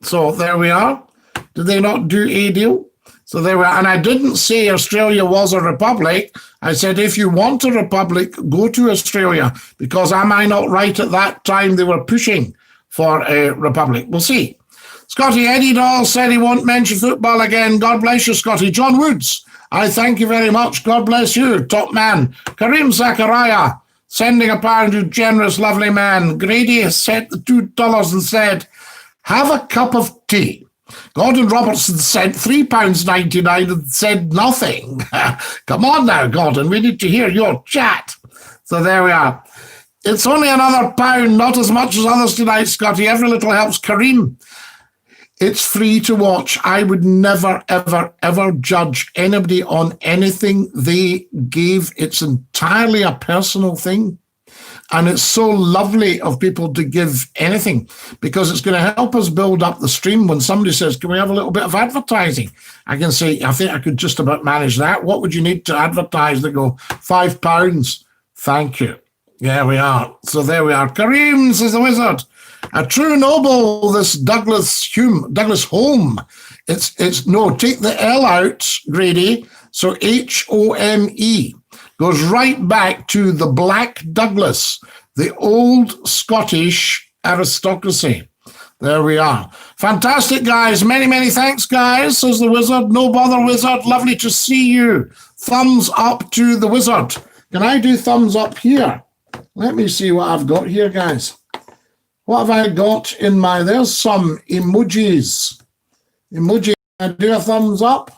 So there we are. Did they not do a deal? So there we are. And I didn't say Australia was a republic. I said, if you want a republic, go to Australia. Because am I not right at that time they were pushing for a republic? We'll see. Scotty, Eddie Dahl said he won't mention football again. God bless you, Scotty. John Woods, I thank you very much. God bless you, top man. Kareem Zachariah, sending £1, you generous, lovely man. Grady has sent the $2 and said, have a cup of tea. Gordon Robertson sent £3.99 and said nothing. Come on now, Gordon, we need to hear your chat. So there we are. It's only another £1, not as much as others tonight, Scotty. Every little helps. Kareem, it's free to watch. I would never, ever, ever judge anybody on anything they gave. It's entirely a personal thing. And it's so lovely of people to give anything because it's going to help us build up the stream. When somebody says, can we have a little bit of advertising? I can say, I think I could just about manage that. What would you need to advertise? They go, £5. Thank you. Yeah, we are. So there we are. Kareem, says the wizard. A true noble, this Douglas Home. It's no, take the L out, Grady. So Home goes right back to the Black Douglas, the old Scottish aristocracy. There we are. Fantastic, guys. Many, many thanks, guys, says the wizard. No bother, wizard. Lovely to see you. Thumbs up to the wizard. Can I do thumbs up here? Let me see what I've got here, guys. What have I got in my... There's some emojis. Emoji. I do a thumbs up.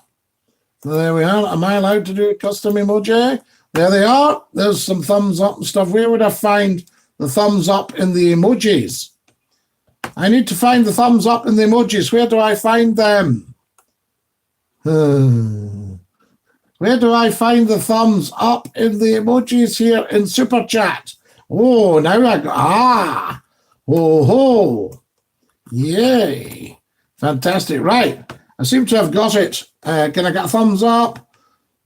There we are. Am I allowed to do a custom emoji? There they are. There's some thumbs up and stuff. Where would I find the thumbs up in the emojis? I need to find the thumbs up in the emojis. Where do I find them? Where do I find the thumbs up in the emojis here in Super Chat? Oh, now I got... Oh, ho. Yay. Fantastic. Right. I seem to have got it. Can I get a thumbs up?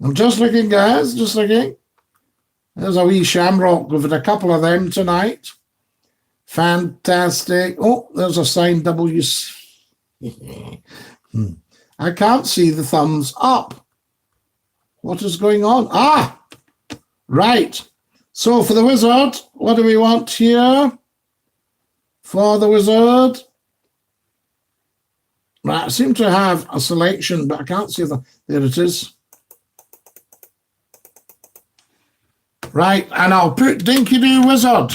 I'm just looking, guys. Just looking. There's a wee shamrock. We've had a couple of them tonight. Fantastic. Oh, there's a signed W. I can't see the thumbs up. What is going on? Ah, right. So for the wizard, what do we want here? For the wizard. Right, I seem to have a selection, but I can't see the... There it is. Right, and I'll put Dinky-Doo wizard.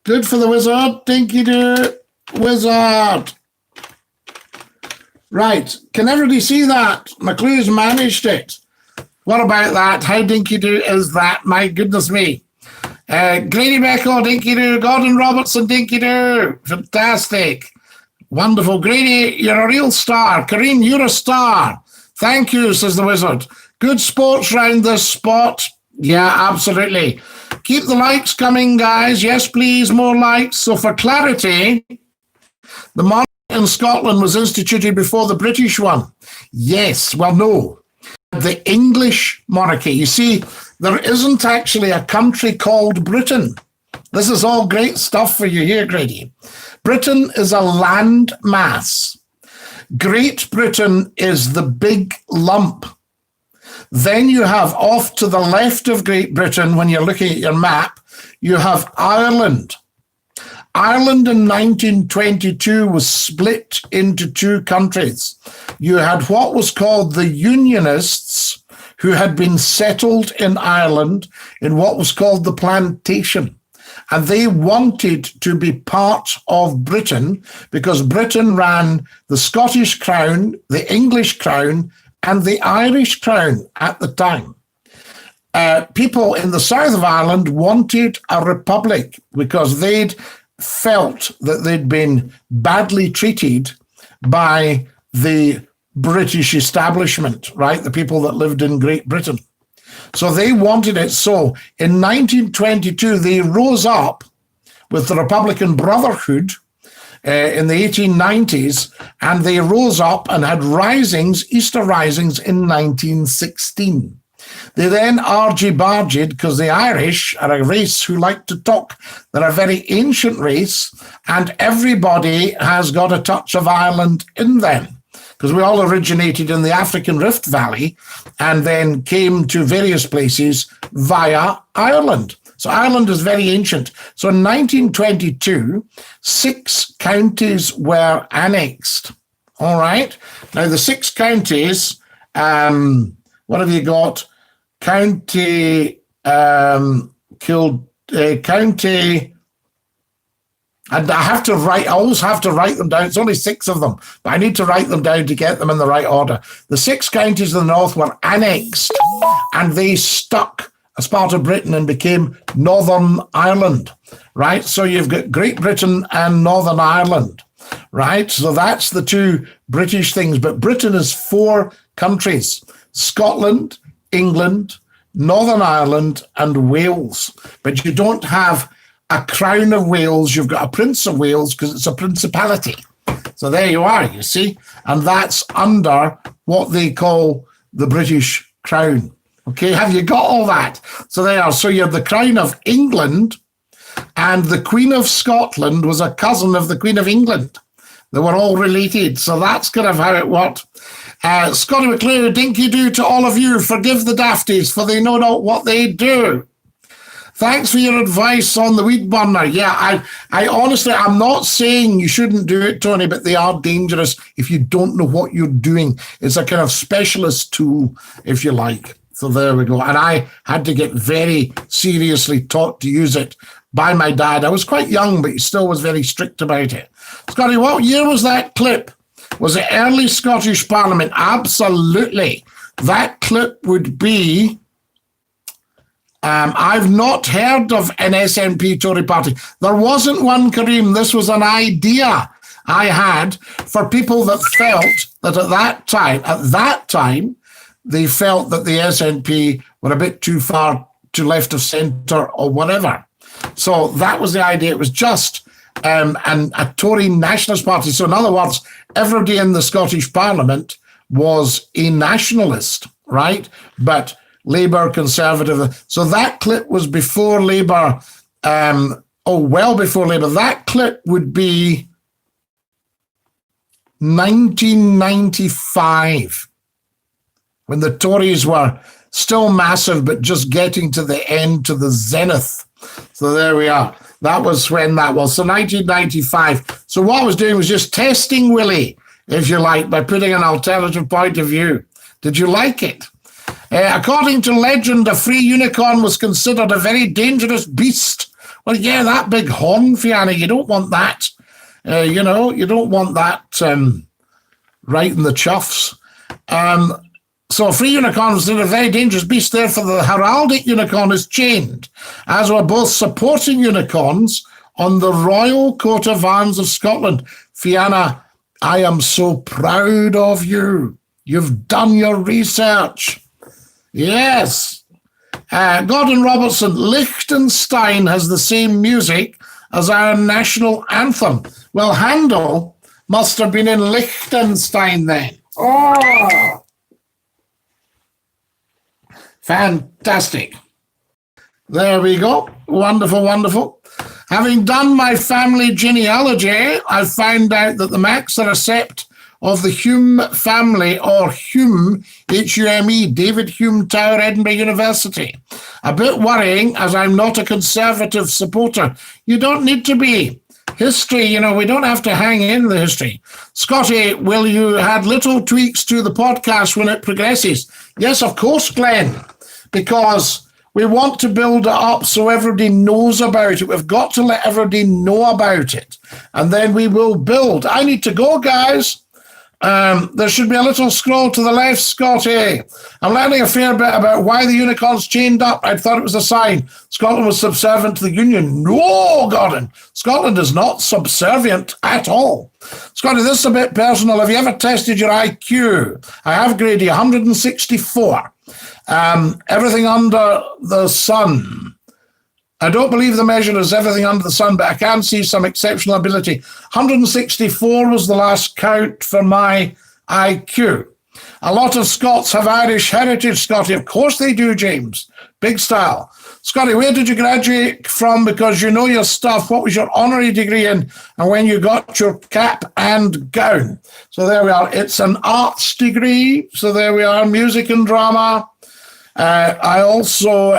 Good for the wizard. Dinky-Doo wizard. Right, can everybody see that? McClue's managed it. What about that? How Dinky-Doo is that? My goodness me. Grady Beckel, Dinky-Doo. Gordon Robertson, Dinky-Doo. Fantastic. Wonderful. Grady, you're a real star. Kareem, you're a star. Thank you, says the wizard. Good sports round this spot. Yeah, absolutely. Keep the likes coming, guys. Yes, please, more likes. So for clarity, the monarchy in Scotland was instituted before the British one. Yes, well, no. The English monarchy. You see, there isn't actually a country called Britain. This is all great stuff for you here, Grady. Britain is a land mass. Great Britain is the big lump. Then you have off to the left of Great Britain, when you're looking at your map, you have Ireland. Ireland in 1922 was split into two countries. You had what was called the Unionists, who had been settled in Ireland in what was called the plantation. And they wanted to be part of Britain because Britain ran the Scottish crown, the English crown, and the Irish crown at the time. People in the south of Ireland wanted a republic because they'd felt that they'd been badly treated by the British establishment, right? The people that lived in Great Britain. So they wanted it. So in 1922, they rose up with the Republican Brotherhood in the 1890s, and they rose up and had risings, Easter risings in 1916. They then argy-bargied because the Irish are a race who like to talk. They're a very ancient race, and everybody has got a touch of Ireland in them, because we all originated in the African Rift Valley and then came to various places via Ireland. So Ireland is very ancient. So in 1922, 6 counties were annexed. All right. Now the 6 counties, what have you got? County, County. And I always have to write them down. It's only 6 of them, but I need to write them down to get them in the right order. The 6 counties of the north were annexed, and they stuck as part of Britain and became Northern Ireland, right? So you've got Great Britain and Northern Ireland, right? So that's the 2 British things. But Britain is 4 countries: Scotland, England, Northern Ireland, and Wales. But you don't have a crown of Wales, you've got a Prince of Wales because it's a principality. So there you are, you see, and that's under what they call the British crown. Okay, have you got all that? So there you are. So you have the crown of England, and the Queen of Scotland was a cousin of the Queen of England. They were all related. So that's kind of how it worked. Scottie McClue, Dinky-Doo to all of you. Forgive the dafties, for they know not what they do. Thanks for your advice on the weed burner. Yeah, I honestly, I'm not saying you shouldn't do it, Tony, but they are dangerous if you don't know what you're doing. It's a kind of specialist tool, if you like. So there we go. And I had to get very seriously taught to use it by my dad. I was quite young, but he still was very strict about it. Scotty, what year was that clip? Was it early Scottish Parliament? Absolutely. That clip would be... I've not heard of an SNP Tory party. There wasn't one, Kareem. This was an idea I had for people that felt that at that time, they felt that the SNP were a bit too far to left of centre or whatever. So that was the idea. It was just a Tory nationalist party. So in other words, everybody in the Scottish Parliament was a nationalist, right? But Labour, Conservative. So that clip was before Labour, well before Labour. That clip would be 1995, when the Tories were still massive, but just getting to the end, to the zenith. So there we are. That was when that was. So 1995. So what I was doing was just testing Willie, if you like, by putting an alternative point of view. Did you like it? According to legend, a free unicorn was considered a very dangerous beast. Well, yeah, that big horn, Fianna, you don't want that. You don't want that right in the chuffs. So a free unicorn was considered a very dangerous beast. Therefore, the heraldic unicorn is chained, as were both supporting unicorns on the Royal Coat of Arms of Scotland. Fianna, I am so proud of you. You've done your research. Yes. Gordon Robertson, Liechtenstein has the same music as our national anthem. Well, Handel must have been in Liechtenstein then. Oh, fantastic. There we go. Wonderful, wonderful. Having done my family genealogy, I found out that the max recept of the Hume family, or Hume, Hume, David Hume Tower, Edinburgh University. A bit worrying, as I'm not a Conservative supporter. You don't need to be. History, we don't have to hang in the history. Scotty, will you add little tweaks to the podcast when it progresses? Yes, of course, Glenn, because We want to build it up so everybody knows about it. We've got to let everybody know about it. And then we will build. I need to go, guys. There should be a little scroll to the left, Scotty. I'm learning a fair bit about why the unicorns chained up. I thought it was a sign Scotland was subservient to the Union. No, Gordon. Scotland is not subservient at all. Scotty, this is a bit personal. Have you ever tested your IQ? I have, Grady, 164. Everything under the sun. I don't believe the measure is everything under the sun, but I can see some exceptional ability. 164 was the last count for my IQ. A lot of Scots have Irish heritage, Scotty. Of course they do, James. Big style. Scotty, where did you graduate from? Because you know your stuff. What was your honorary degree in? And when you got your cap and gown? So there we are. It's an arts degree. So there we are. Music and drama. I also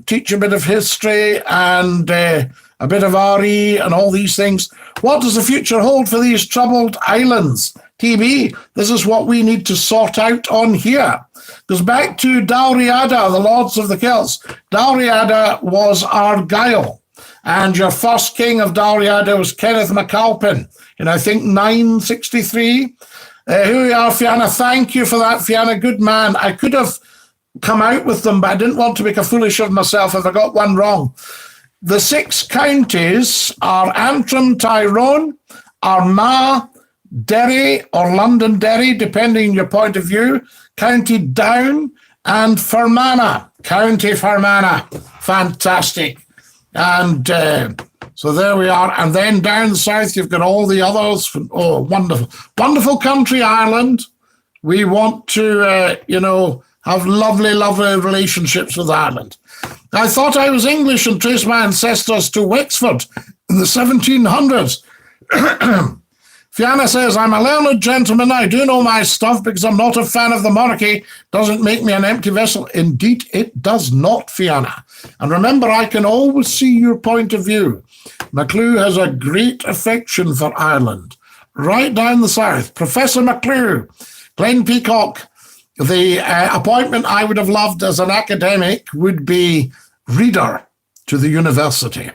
teach a bit of history and a bit of RE and all these things. What does the future hold for these troubled islands? TB, this is what we need to sort out on here. Goes back to Dalriada, the Lords of the Celts. Dalriada was Argyll, and your first king of Dalriada was Kenneth MacAlpin in, I think, 963. Here we are, Fianna. Thank you for that, Fianna. Good man. I could have come out with them, but I didn't want to make a foolish of myself if I got one wrong. The 6 counties are Antrim, Tyrone, Armagh, Derry or Londonderry, depending on your point of view, County Down, and Fermanagh, County Fermanagh. Fantastic. And so there we are. And then down the south, you've got all the others. Oh, wonderful. Wonderful country, Ireland. We want to, have lovely, lovely relationships with Ireland. I thought I was English and traced my ancestors to Wexford in the 1700s. Fianna says, I'm a learned gentleman. I do know my stuff because I'm not a fan of the monarchy. Doesn't make me an empty vessel. Indeed, it does not, Fianna. And remember, I can always see your point of view. McClue has a great affection for Ireland. Right down the south. Professor McClue, Glenn Peacock. The appointment I would have loved as an academic would be reader to the university.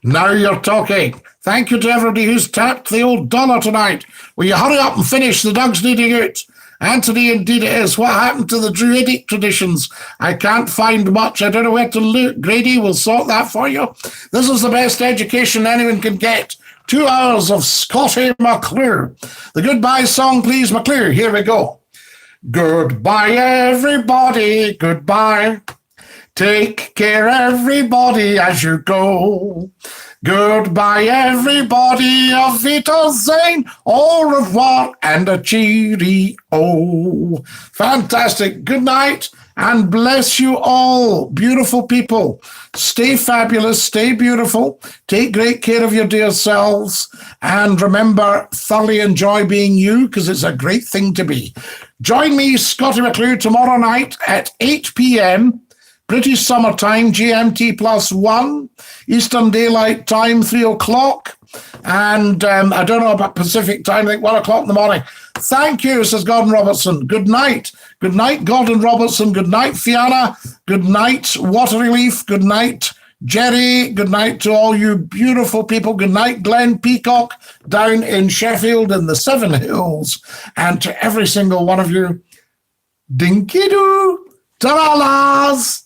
Now you're talking. Thank you to everybody who's tapped the old dollar tonight. Will you hurry up and finish? The dog's needing out. Anthony, indeed it is. What happened to the Druidic traditions? I can't find much. I don't know where to look. Grady will sort that for you. This is the best education anyone can get. 2 hours of Scottie McClue. The goodbye song, please, McClue. Here we go. Goodbye, everybody, goodbye. Take care, everybody, as you go. Goodbye, everybody, auf Wiedersehen, au revoir, and a cheerio. Fantastic. Good night, and bless you all, beautiful people. Stay fabulous, stay beautiful, take great care of your dear selves, and remember, thoroughly enjoy being you, because it's a great thing to be. Join me, Scottie McClue, tomorrow night at 8 p.m., British Summertime, GMT+1, Eastern Daylight Time, 3 o'clock, and I don't know about Pacific Time, I think 1 o'clock in the morning. Thank you, says Gordon Robertson. Good night. Good night, Gordon Robertson. Good night, Fianna. Good night, Water Relief. Good night, Jerry. Good night to all you beautiful people. Good night, Glenn Peacock down in Sheffield in the Seven Hills. And to every single one of you, Dinky-Doo. Ta-ra, lads.